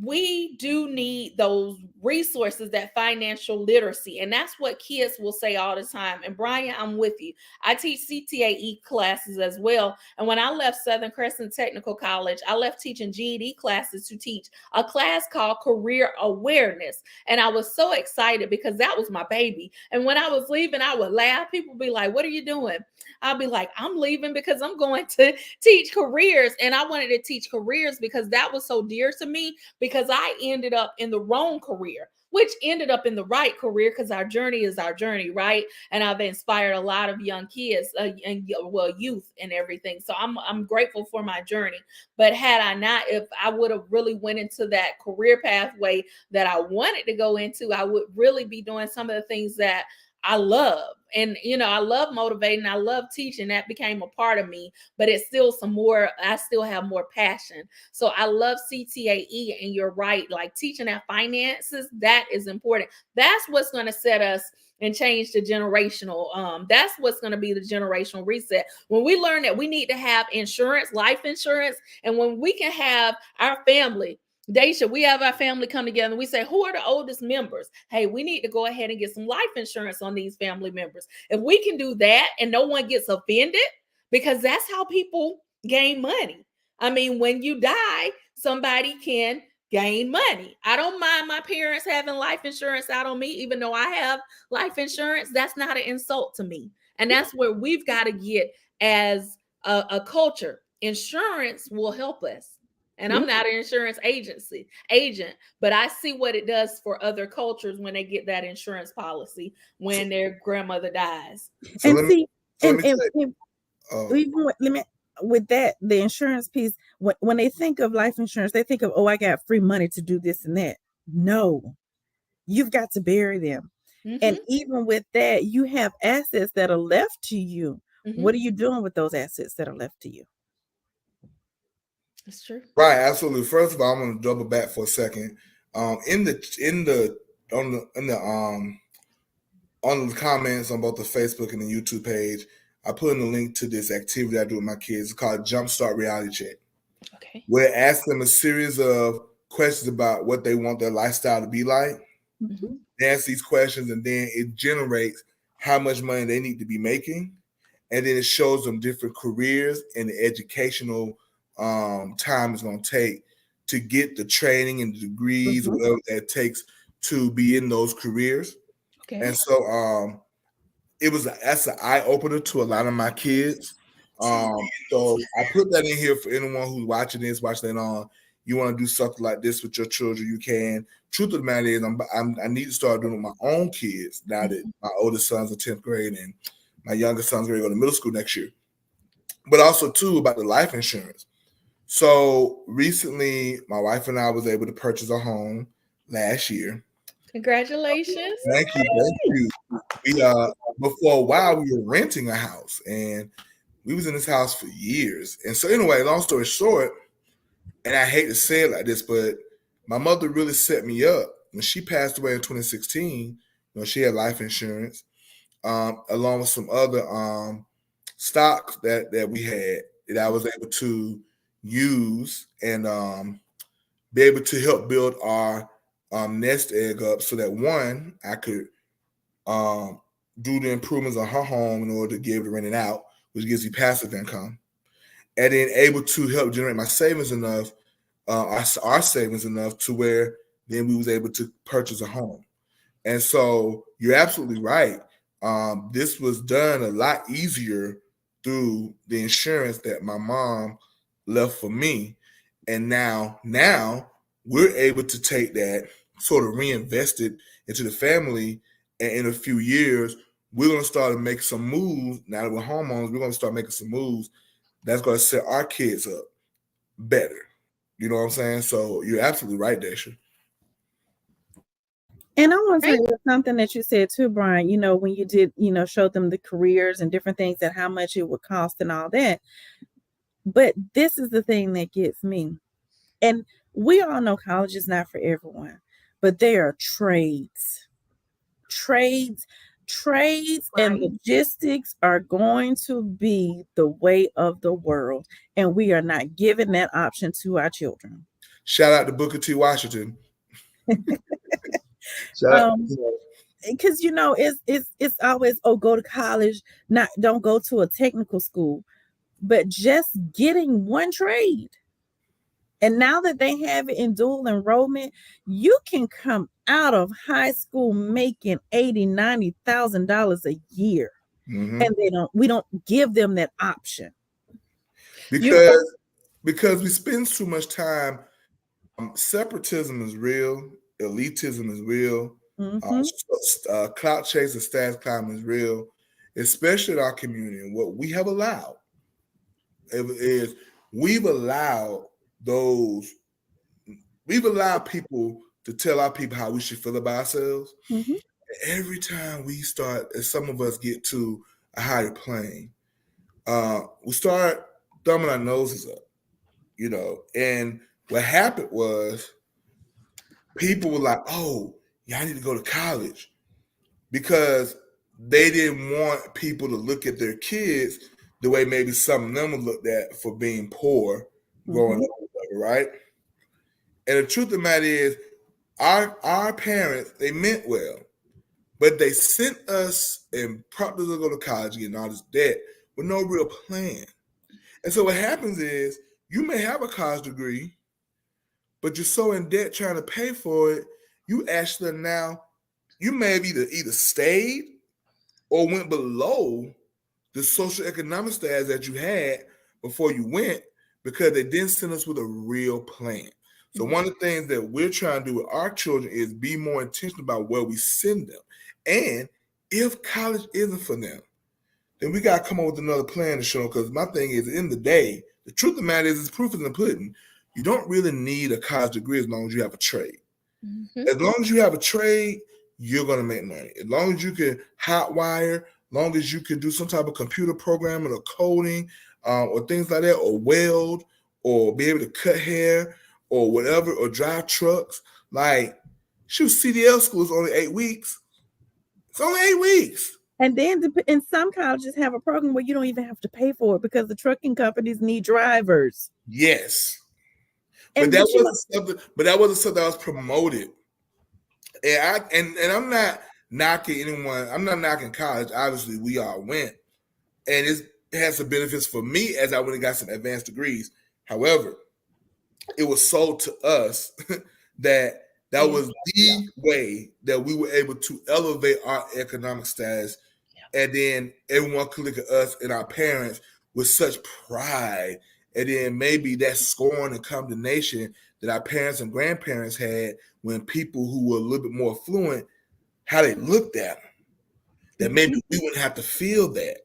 we do need those resources, that financial literacy. And that's what kids will say all the time. And Brian, I'm with you. I teach CTAE classes as well. And when I left Southern Crescent Technical College, I left teaching GED classes to teach a class called Career Awareness. And I was so excited because that was my baby. And when I was leaving, I would laugh. People would be like, "What are you doing?" I'll be like, "I'm leaving because I'm going to teach careers." And I wanted to teach careers because that was so dear to me, because I ended up in the wrong career, which ended up in the right career, because our journey is our journey, right? And I've inspired a lot of young kids and youth and everything. So I'm grateful for my journey. But had I not, if I would have really went into that career pathway that I wanted to go into, I would really be doing some of the things that I love. And, I love motivating. I love teaching. That became a part of me, but it's still I still have more passion. So I love CTAE, and you're right. Like teaching our finances, that is important. That's what's going to set us and change the generational. That's what's going to be the generational reset. When we learn that we need to have insurance, life insurance, and when we can have our family Daisha, we have our family come together and we say, who are the oldest members? Hey, we need to go ahead and get some life insurance on these family members. If we can do that and no one gets offended, because that's how people gain money. I mean, when you die, somebody can gain money. I don't mind my parents having life insurance out on me, even though I have life insurance. That's not an insult to me. And that's where we've got to get as a culture. Insurance will help us. And I'm not an insurance agent, but I see what it does for other cultures when they get that insurance policy when their grandmother dies. So And let me, see, so and, let me and, say, and even with that, the insurance piece, when they think of life insurance, they think of, oh, I got free money to do this and that. No, you've got to bury them. And even with that, you have assets that are left to you. What are you doing with those assets that are left to you? That's true. right, absolutely. First of all, I'm going to double back for a second. On the comments on both the Facebook and the YouTube page, I put in a link to this activity I do with my kids. It's called Jumpstart Reality Check. Okay. Where I ask them a series of questions about what they want their lifestyle to be like. They ask these questions, and then it generates how much money they need to be making. And then it shows them different careers and the educational time it's going to take to get the training and the degrees or whatever that it takes to be in those careers. Okay. And so that's an eye opener to a lot of my kids. So I put that in here for anyone who's watching it on. You want to do something like this with your children, you can. Truth of the matter is, I need to start doing it with my own kids now that my oldest son's in 10th grade and my youngest son's going to go to middle school next year. But also, too, about the life insurance. So recently, my wife and I was able to purchase a home last year. Congratulations. Thank you. But for a while, we were renting a house, and we was in this house for years. And so anyway, long story short, and I hate to say it like this, but my mother really set me up. When she passed away in 2016, she had life insurance, along with some other stocks that we had that I was able to use and be able to help build our nest egg up so that one, I could do the improvements on her home in order to be able to rent it out, which gives you passive income. And then able to help generate my savings enough, our savings enough to where then we was able to purchase a home. And so you're absolutely right. This was done a lot easier through the insurance that my mom left for me. And now we're able to take that, sort of reinvest it into the family. And in a few years, we're going to start to make some moves. Now that we're homeowners, we're going to start making some moves that's going to set our kids up better. You know what I'm saying? So you're absolutely right, Daisha. And I want to tell you something that you said too, Brian, when you did, show them the careers and different things and how much it would cost and all that. But this is the thing that gets me. And we all know college is not for everyone, but there are trades. And logistics are going to be the way of the world. And we are not giving that option to our children. Shout out to Booker T. Washington. Because it's always, go to college, don't go to a technical school, but just getting one trade. And now that they have it in dual enrollment, you can come out of high school making $80,000, $90,000 a year, and we don't give them that option because we spend too much time. Separatism is real. Elitism is real. Clout chase and status climbing is real, especially in our community. And what we have allowed is we've allowed people to tell our people how we should feel about ourselves. Every time we start, as some of us get to a higher plane, we start thumbing our noses up, and what happened was people were like, oh, y'all need to go to college, because they didn't want people to look at their kids the way maybe some of them were looked at for being poor growing up, right? And the truth of the matter is, our parents, they meant well, but they sent us and propped us to go to college, getting all this debt with no real plan. And so what happens is, you may have a college degree, but you're so in debt trying to pay for it, you actually now, you may have either stayed or went below the social economic status that you had before you went, because they didn't send us with a real plan. So one of the things that we're trying to do with our children is be more intentional about where we send them. And if college isn't for them, then we got to come up with another plan to show them. Because my thing is, in the day, the truth of the matter is proof is in the pudding. You don't really need a college degree as long as you have a trade. Mhm. As long as you have a trade, you're going to make money. As long as you can hot wire, long as you can do some type of computer programming or coding or things like that, or weld, or be able to cut hair or whatever, or drive trucks. Like, shoot, CDL school is only 8 weeks. It's only 8 weeks. And then and some colleges have a program where you don't even have to pay for it because the trucking companies need drivers. Yes. And But that wasn't something that was promoted. And I'm not knocking anyone. I'm not knocking college. Obviously, we all went. And it has some benefits for me as I went and got some advanced degrees. However, it was sold to us that was the way that we were able to elevate our economic status. And then everyone could look at us and our parents with such pride. And then maybe that scorn and condemnation that our parents and grandparents had when people who were a little bit more affluent, how they looked at them. That maybe we wouldn't have to feel that.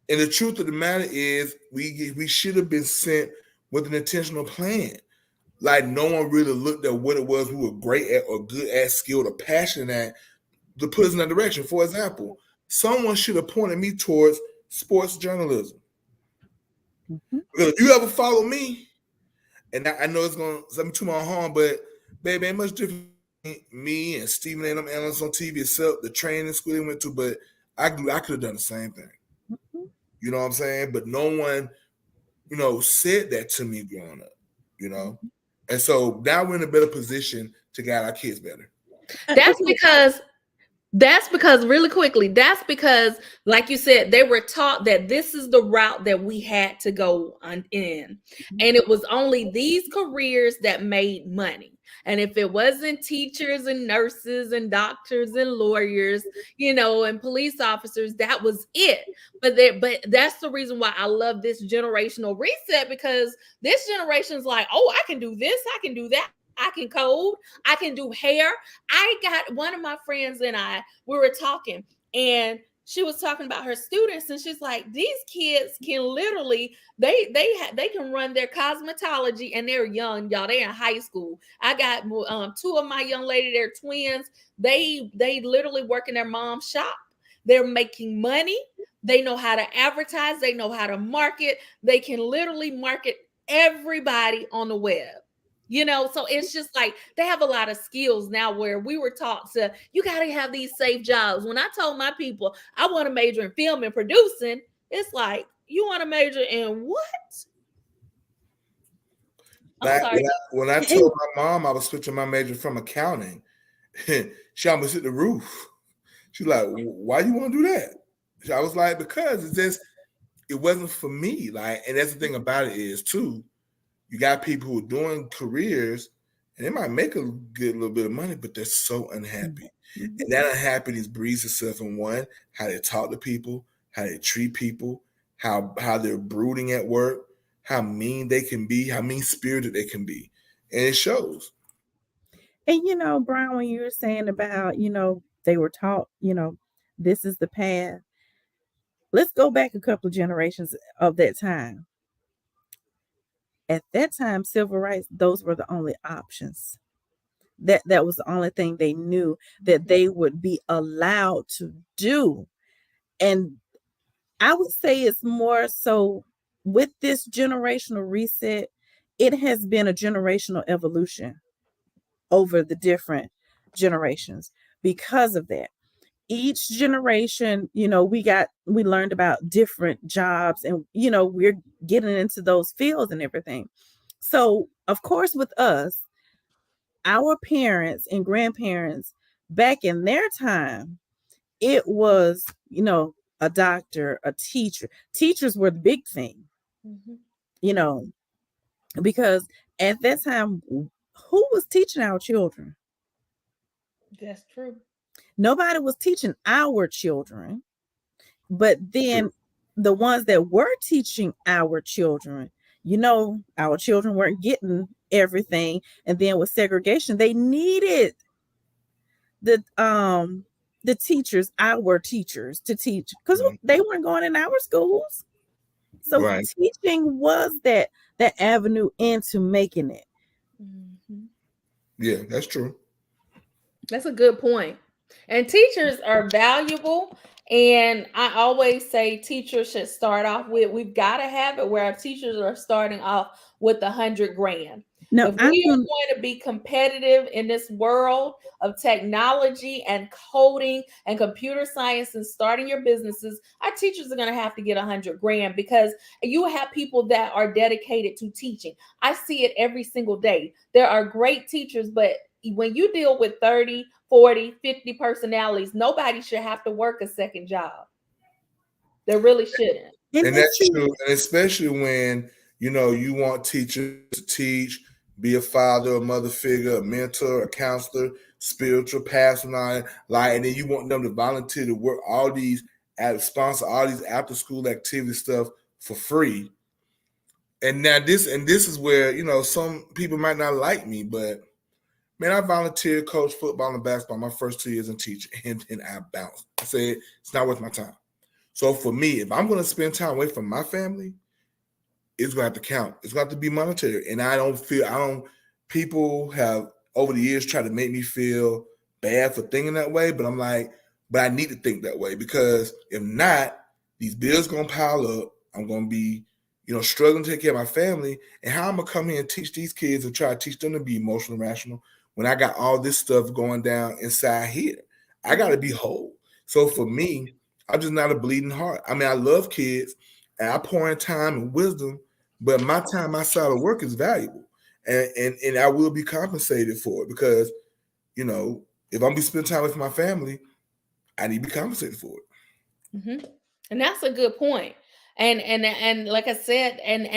And the truth of the matter is, we should have been sent with an intentional plan. Like, no one really looked at what it was we were great at or good at, skilled or passionate at, to put us in that direction. For example, someone should have pointed me towards sports journalism. Mhm. Because if you ever follow me, and I know it's going to set me to my harm, but baby, ain't much different between me and Stephen A. and them analysts on TV, except the training school they went to. But I could have done the same thing. Mhm. You know what I'm saying? But no one, said that to me growing up, And so now we're in a better position to guide our kids better. That's because really quickly, that's because, like you said, they were taught that this is the route that we had to go in. And it was only these careers that made money. And if it wasn't teachers and nurses and doctors and lawyers, and police officers, that was it. But that's the reason why I love this generational reset, because this generation's like, oh, I can do this, I can do that. I can code, I can do hair. I got one of my friends and we were talking, and she was talking about her students, and she's like, these kids can literally, they can run their cosmetology, and they're young, y'all. They're in high school. I got two of my young ladies, they're twins. They literally work in their mom's shop. They're making money. They know how to advertise. They know how to market. They can literally market everybody on the web. So it's just like they have a lot of skills now, where we were taught you got to have these safe jobs. When I told my people I want to major in film and producing, it's like, you want to major in what? I'm sorry. When I told my mom I was switching my major from accounting, she almost hit the roof. She's like, why you want to do that? I was like, because it wasn't for me. Like, and that's the thing about it is too, you got people who are doing careers and they might make a good little bit of money, but they're so unhappy. Mm-hmm. And that unhappiness breeds itself in how they talk to people, how they treat people, how they're brooding at work, how mean they can be, how mean-spirited they can be. And it shows. And, Brian, when you were saying about, they were taught, this is the path. Let's go back a couple of generations of that time. At that time, civil rights, those were the only options. That was the only thing they knew that they would be allowed to do. And I would say it's more so with this generational reset, it has been a generational evolution over the different generations because of that. Each generation, we learned about different jobs, and, we're getting into those fields and everything. So, of course, with us, our parents and grandparents back in their time, it was, a doctor, a teacher. Teachers were the big thing, you know, because at that time, who was teaching our children? That's true. Nobody was teaching our children. But then the ones that were teaching our children, our children weren't getting everything. And then with segregation, they needed the teachers, our teachers, to teach, because they weren't going in our schools. So teaching was that avenue into making it. Yeah, that's true. That's a good point. And teachers are valuable. And I always say teachers should start off with, we've got to have it where our teachers are starting off with $100,000. No, if we are going to be competitive in this world of technology and coding and computer science and starting your businesses, our teachers are going to have to get $100,000, because you have people that are dedicated to teaching. I see it every single day. There are great teachers, but when you deal with 30, 40, 50 personalities, nobody should have to work a second job. They really shouldn't. And that's true. And especially when, you want teachers to teach, be a father, a mother figure, a mentor, a counselor, spiritual pastor, and then you want them to volunteer to work all these, sponsor all these after school activity stuff for free. And now this is where, some people might not like me, but man, I volunteered, coach football and basketball my first 2 years in teaching, and then I bounced. I said, it's not worth my time. So for me, if I'm going to spend time away from my family, it's going to have to count. It's going to have to be monetary. And people have over the years tried to make me feel bad for thinking that way, but I'm like, but I need to think that way, because if not, these bills going to pile up. I'm going to be, struggling to take care of my family. And how I'm going to come here and teach these kids and try to teach them to be emotional, rational, when I got all this stuff going down inside here. I got to be whole. So for me, I'm just not a bleeding heart. I mean, I love kids and I pour in time and wisdom, but my time outside of work is valuable, and I will be compensated for it, because, if I'm going to be spending time with my family, I need to be compensated for it. And that's a good point. And like I said, and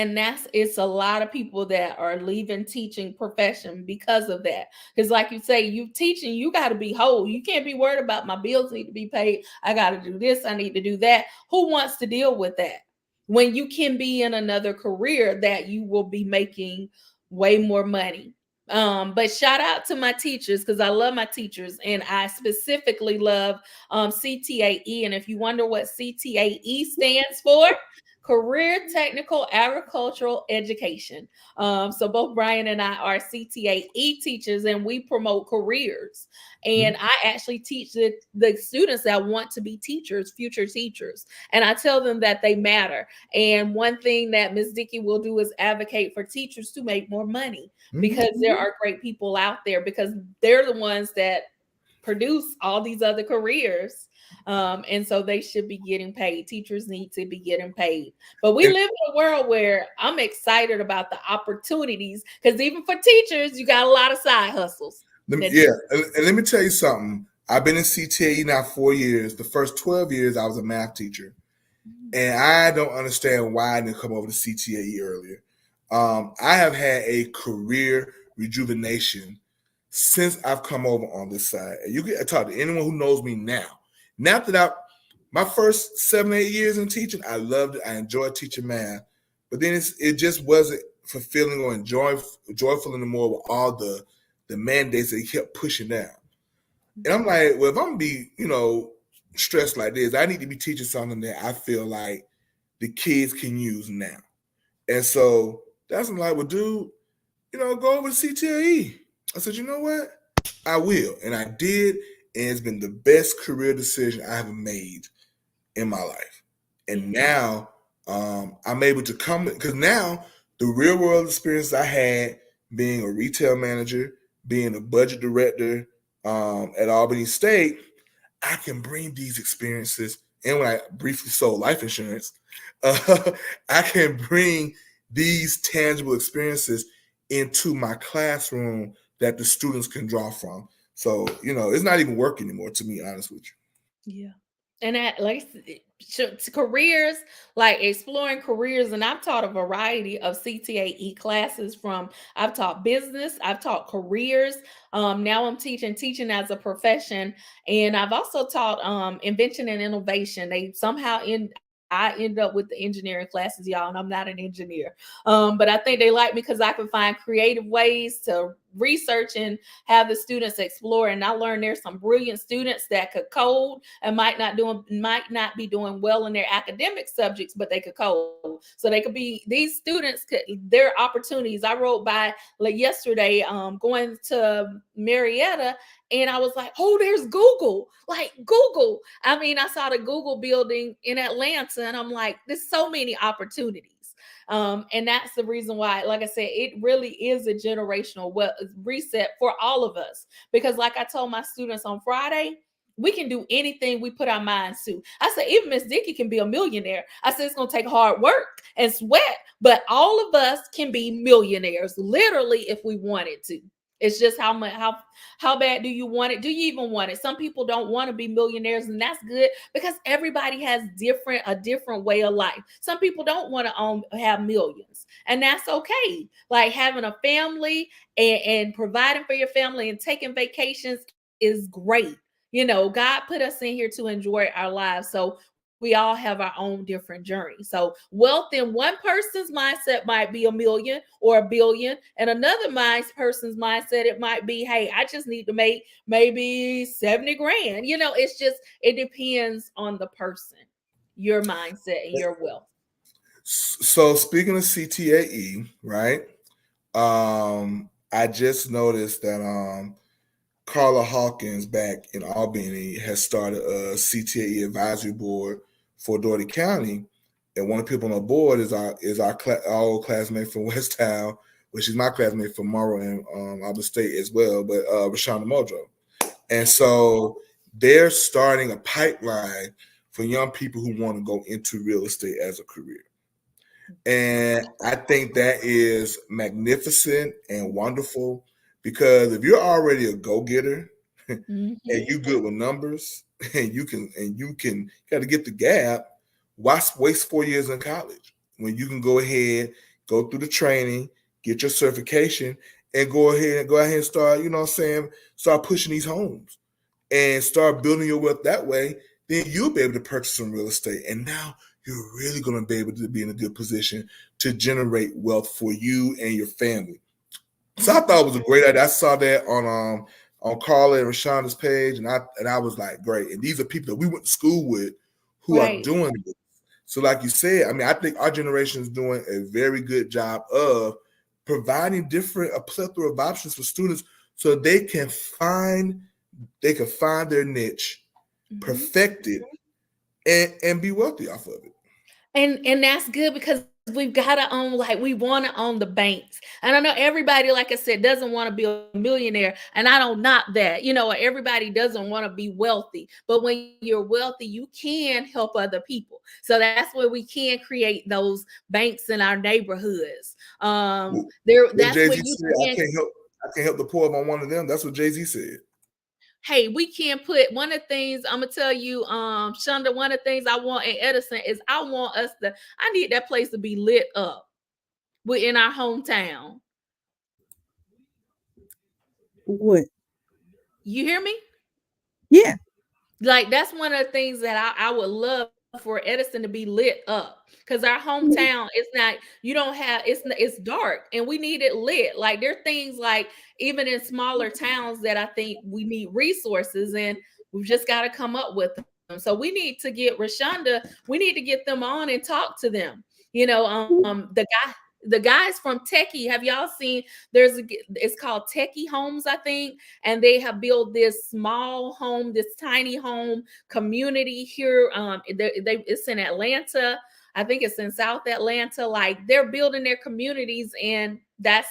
it's a lot of people that are leaving teaching profession because of that. Because like you say, you teaching, you got to be whole. You can't be worried about my bills need to be paid. I got to do this. I need to do that. Who wants to deal with that when you can be in another career that you will be making way more money? But shout out to my teachers, because I love my teachers, and I specifically love CTAE. And if you wonder what CTAE stands for, Career Technical Agricultural Education. So both Brian and I are CTAE teachers, and we promote careers. And I actually teach the students that want to be teachers, future teachers. And I tell them that they matter. And one thing that Ms. Dickey will do is advocate for teachers to make more money, because there are great people out there, because they're the ones that produce all these other careers. And so they should be getting paid. Teachers need to be getting paid. But we live in a world where I'm excited about the opportunities, because even for teachers, you got a lot of side hustles. And let me tell you something. I've been in CTAE now 4 years. The first 12 years, I was a math teacher. And I don't understand why I didn't come over to CTAE earlier. I have had a career rejuvenation since I've come over on this side. And you can talk to anyone who knows me now. Now that my first 7, 8 years in teaching, I loved it. I enjoyed teaching math. But then it just wasn't fulfilling or joyful anymore with all the mandates that he kept pushing down. And I'm like, well, if I'm going to be, stressed like this, I need to be teaching something that I feel like the kids can use now. And so that's when I'm like, well, dude, go over to CTAE. I said, you know what? I will. And I did. And it's been the best career decision I have made in my life. And now I'm able to come, because now the real world experience I had being a retail manager, being a budget director at Albany State, I can bring these experiences. And when I briefly sold life insurance, I can bring these tangible experiences into my classroom that the students can draw from. So, it's not even work anymore, to be honest with you. Yeah. And that, like, careers, like exploring careers. And I've taught a variety of CTAE classes I've taught business, I've taught careers. Now I'm teaching as a profession. And I've also taught invention and innovation. I end up with the engineering classes, y'all, and I'm not an engineer. But I think they like me because I can find creative ways to research and have the students explore. And I learned there's some brilliant students that could code and might not be doing well in their academic subjects, but they could code. So they could be, these students their opportunities. I rode by yesterday, going to Marietta, and I was like, oh, there's Google. Like Google. I mean, I saw the Google building in Atlanta, and I'm like, there's so many opportunities. And that's the reason why, like I said, it really is a generational reset for all of us. Because like I told my students on Friday, we can do anything we put our minds to. I said, even Miss Dickey can be a millionaire. I said, it's going to take hard work and sweat, but all of us can be millionaires, literally, if we wanted to. It's just how bad do you want it? Do you even want it? Some people don't want to be millionaires, and that's good because everybody has a different way of life. Some people don't want to have millions, and that's okay. Like having a family and providing for your family and taking vacations is great. God put us in here to enjoy our lives. So we all have our own different journey. So wealth in one person's mindset might be $1 million or $1 billion. And another person's mindset, it might be, hey, I just need to make maybe 70 grand. It depends on the person, your mindset and your wealth. So speaking of CTAE, right? I just noticed that Carla Hawkins back in Albany has started a CTAE advisory board for Dougherty County, and one of the people on the board is our old classmate from Westtown, which is my classmate from Morrow and Albany State as well, but Rashonda Muldrow. And so they're starting a pipeline for young people who want to go into real estate as a career. And I think that is magnificent and wonderful, because if you're already a go-getter and you good with numbers and you got to get the gap, why waste 4 years in college when you can go ahead, go through the training, get your certification, and go ahead and start, start pushing these homes and start building your wealth that way. Then you'll be able to purchase some real estate. And now you're really going to be able to be in a good position to generate wealth for you and your family. So I thought it was a great idea. I saw that on Carla and Rashonda's page, and I was like, great. And these are people that we went to school with who are doing this. So like you said, I mean, I think our generation is doing a very good job of providing a plethora of options for students so they can find their niche, perfect it, and be wealthy off of it. And that's good, because we've got to own, we want to own the banks. And I know everybody, like I said, doesn't want to be a millionaire. And I don't knock that. Everybody doesn't want to be wealthy. But when you're wealthy, you can help other people. So that's where we can create those banks in our neighborhoods. That's Jay-Z said, I can't help the poor if I'm one of them. That's what Jay-Z said. Hey, we can't put, one of the things I'm gonna tell you, Shonda, one of the things I want in Edison is I need that place to be lit up within our hometown. What? You hear me? Yeah. Like, that's one of the things that I would love for Edison to be lit up, because our hometown, it's dark and we need it lit. Like, there are things like, even in smaller towns, that I think we need resources, and we've just got to come up with them. So we need to get Rashonda, we need to get them on and talk to them. The guys from Techie, have y'all seen, it's called Techie Homes, I think, and they have built this small home, this tiny home community here. It's in Atlanta. I think it's in South Atlanta. Like, they're building their communities, and that's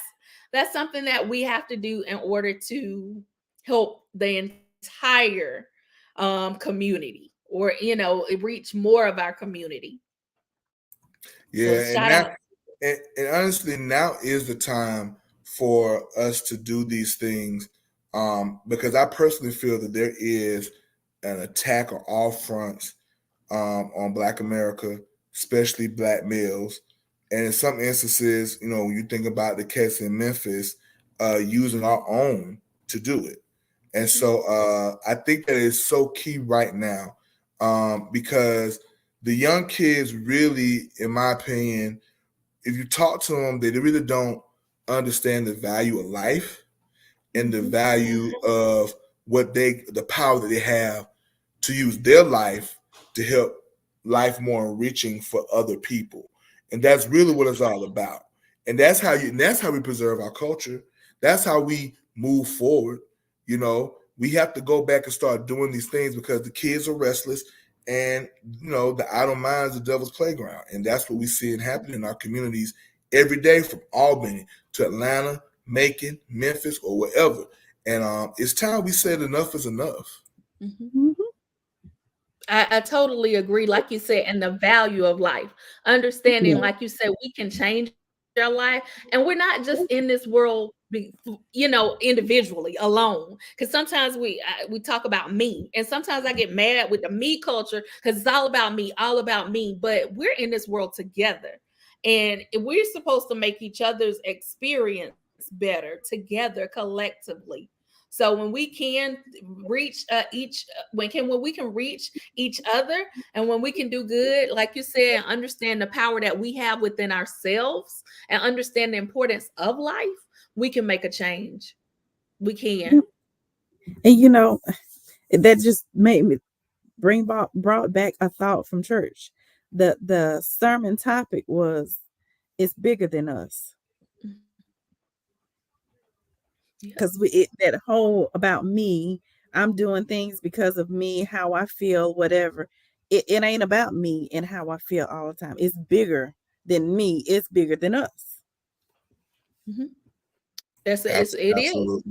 something that we have to do in order to help the entire community, or reach more of our community. Yeah, so and honestly, now is the time for us to do these things, because I personally feel that there is an attack on all fronts on Black America, especially Black males. And in some instances, when you think about the case in Memphis, using our own to do it. And so I think that is so key right now, because the young kids really, in my opinion, if you talk to them, they really don't understand the value of life and the value of the power that they have to use their life to help life more enriching for other people. And that's really what it's all about. And that's how we preserve our culture. That's how we move forward. We have to go back and start doing these things because the kids are restless, and the idle mind is the devil's playground. And that's what we see it happening in our communities every day, from Albany to Atlanta, Macon, Memphis, or wherever. And it's time we said enough is enough. Mm-hmm. I totally agree, like you said, and the value of life. Understanding, like you said, we can change our life, and we're not just in this world, individually alone. Because sometimes we talk about me, and sometimes I get mad with the me culture because it's all about me, all about me. But we're in this world together, and we're supposed to make each other's experience better together, collectively. So when we can reach when we can reach each other, and when we can do good, like you said, understand the power that we have within ourselves and understand the importance of life, we can make a change. We can. And that just made me brought back a thought from church. The sermon topic was, it's bigger than us. Because that whole about me, I'm doing things because of me, how I feel, whatever. It ain't about me and how I feel all the time. It's bigger than me. It's bigger than us. Mm-hmm. It is.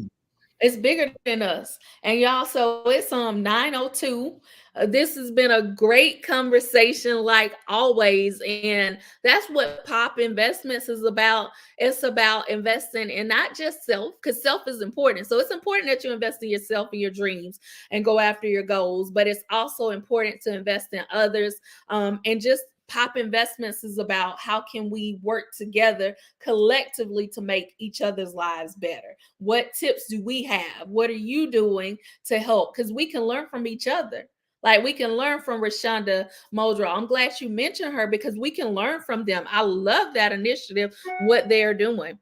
It's bigger than us. And y'all, so it's 9:02. This has been a great conversation, like always. And that's what Pop Investments is about. It's about investing in not just self, because self is important. So it's important that you invest in yourself and your dreams and go after your goals. But it's also important to invest in others, and just Pop Investments is about how can we work together collectively to make each other's lives better. What tips do we have? What are you doing to help? Because we can learn from each other. Like we can learn from Rashonda Muldrow. I'm glad you mentioned her because we can learn from them. I love that initiative, what they're doing.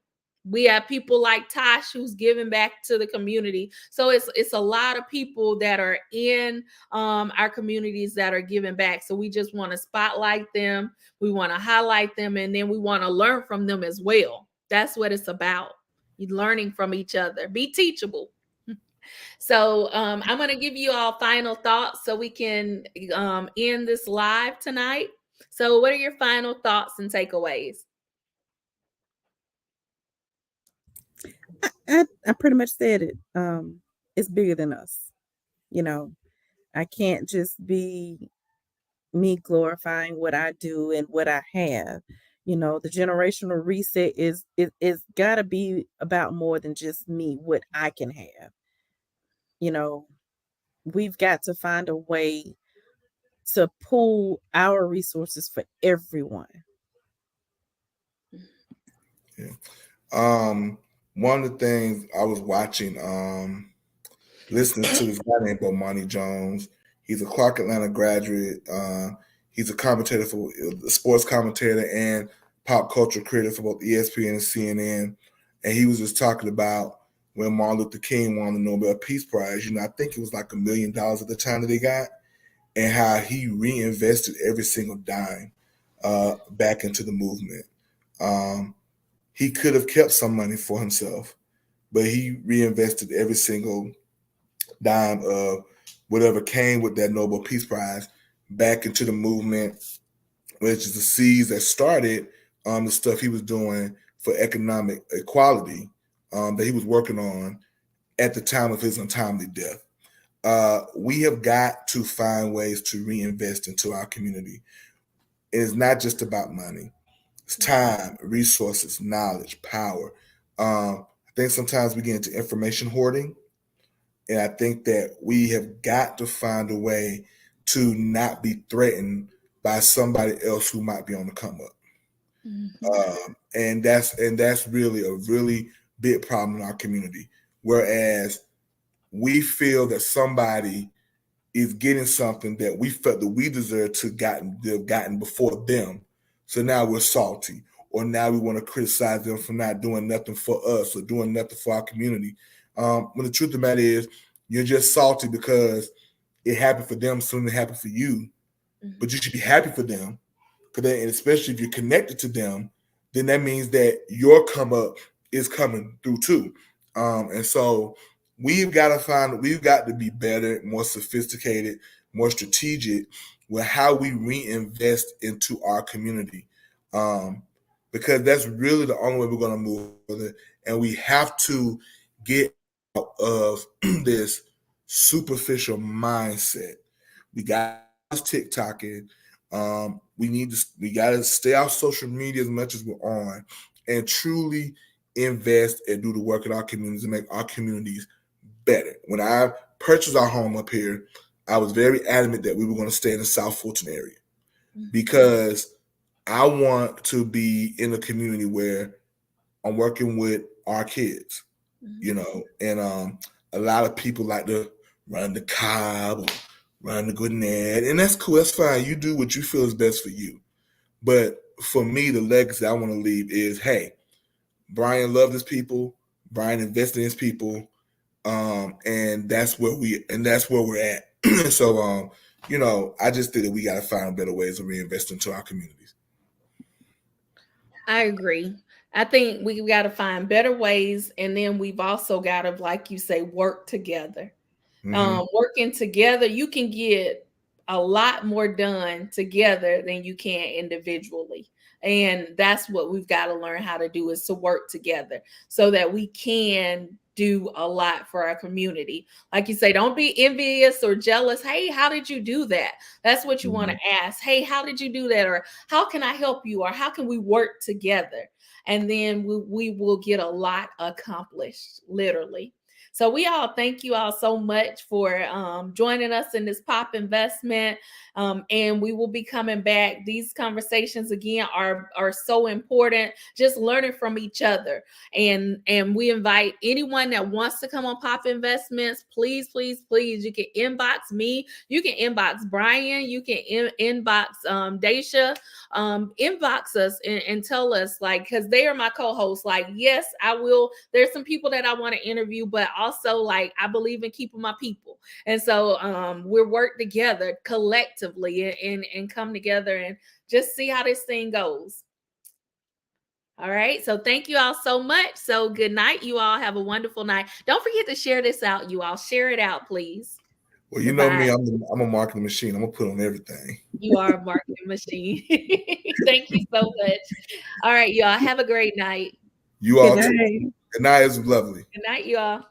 We have people like Tosh who's giving back to the community. So it's a lot of people that are in our communities that are giving back. So we just want to spotlight them. We want to highlight them, and then we want to learn from them as well. That's what it's about. Learning from each other. Be teachable. So I'm going to give you all final thoughts so we can end this live tonight. So what are your final thoughts and takeaways? I pretty much said it. It's bigger than us. I can't just be me glorifying what I do and what I have. The generational reset is gotta be about more than just me, what I can have. We've got to find a way to pool our resources for everyone. Yeah. One of the things I was watching, listening to this guy named Bomani Jones. He's a Clark Atlanta graduate. He's a commentator for a sports commentator and pop culture creator for both ESPN and CNN. And he was just talking about when Martin Luther King won the Nobel Peace Prize. I think it was like $1 million at the time that he got, and how he reinvested every single dime back into the movement. He could have kept some money for himself, but he reinvested every single dime of whatever came with that Nobel Peace Prize back into the movement, which is the seeds that started the stuff he was doing for economic equality that he was working on at the time of his untimely death. We have got to find ways to reinvest into our community. It is not just about money. It's time, resources, knowledge, power. I think sometimes we get into information hoarding, and I think that we have got to find a way to not be threatened by somebody else who might be on the come up. And that's really a really big problem in our community. Whereas we feel that somebody is getting something that we felt that we deserve to have gotten before them. So now we're salty, or now we want to criticize them for not doing nothing for us or doing nothing for our community. When the truth of the matter is, you're just salty because it happened for them sooner than it happened for you. But you should be happy for them, and especially if you're connected to them, then that means that your come up is coming through too. And so we've got to be better, more sophisticated, more strategic with how we reinvest into our community. Because that's really the only way we're going to move with it. And we have to get out of this superficial mindset. We got TikToking. We got to stay off social media as much as we're on, and truly invest and do the work in our communities and make our communities better. When I purchased our home up here, I was very adamant that we were going to stay in the South Fulton area because I want to be in a community where I'm working with our kids, and a lot of people like to run the Cobb or run the Gwinnett, and that's cool. That's fine. You do what you feel is best for you. But for me, the legacy I want to leave is, hey, Brian loved his people. Brian invested in his people. And that's where we're at. So, I just think that we got to find better ways of reinvesting into our communities. I agree. I think we got to find better ways. And then we've also got to, like you say, work together. Working together, you can get a lot more done together than you can individually. And that's what we've got to learn how to do, is to work together so that we can do a lot for our community. Like you say, don't be envious or jealous. Hey, how did you do that? That's what you want to ask. Hey, how did you do that? Or how can I help you? Or how can we work together? And then we will get a lot accomplished, literally. So we all thank you all so much for joining us in this Pop Investment. And we will be coming back. These conversations, again, are so important, just learning from each other. And we invite anyone that wants to come on Pop Investments, please, please, please, you can inbox me. You can inbox Brian. You can inbox Daisha. Inbox us and tell us, because they are my co-hosts. Yes, I will. There's some people that I want to interview, but also I believe in keeping my people. And so we'll work together collectively and come together and just see how this thing goes. All right. So thank you all so much. So good night. You all have a wonderful night. Don't forget to share this out. You all share it out, please. Well, you know me, I'm a marketing machine. I'm going to put on everything. You are a marketing machine. Thank you so much. All right, y'all. Have a great night. You all too. Good night. It was lovely. Good night, you all.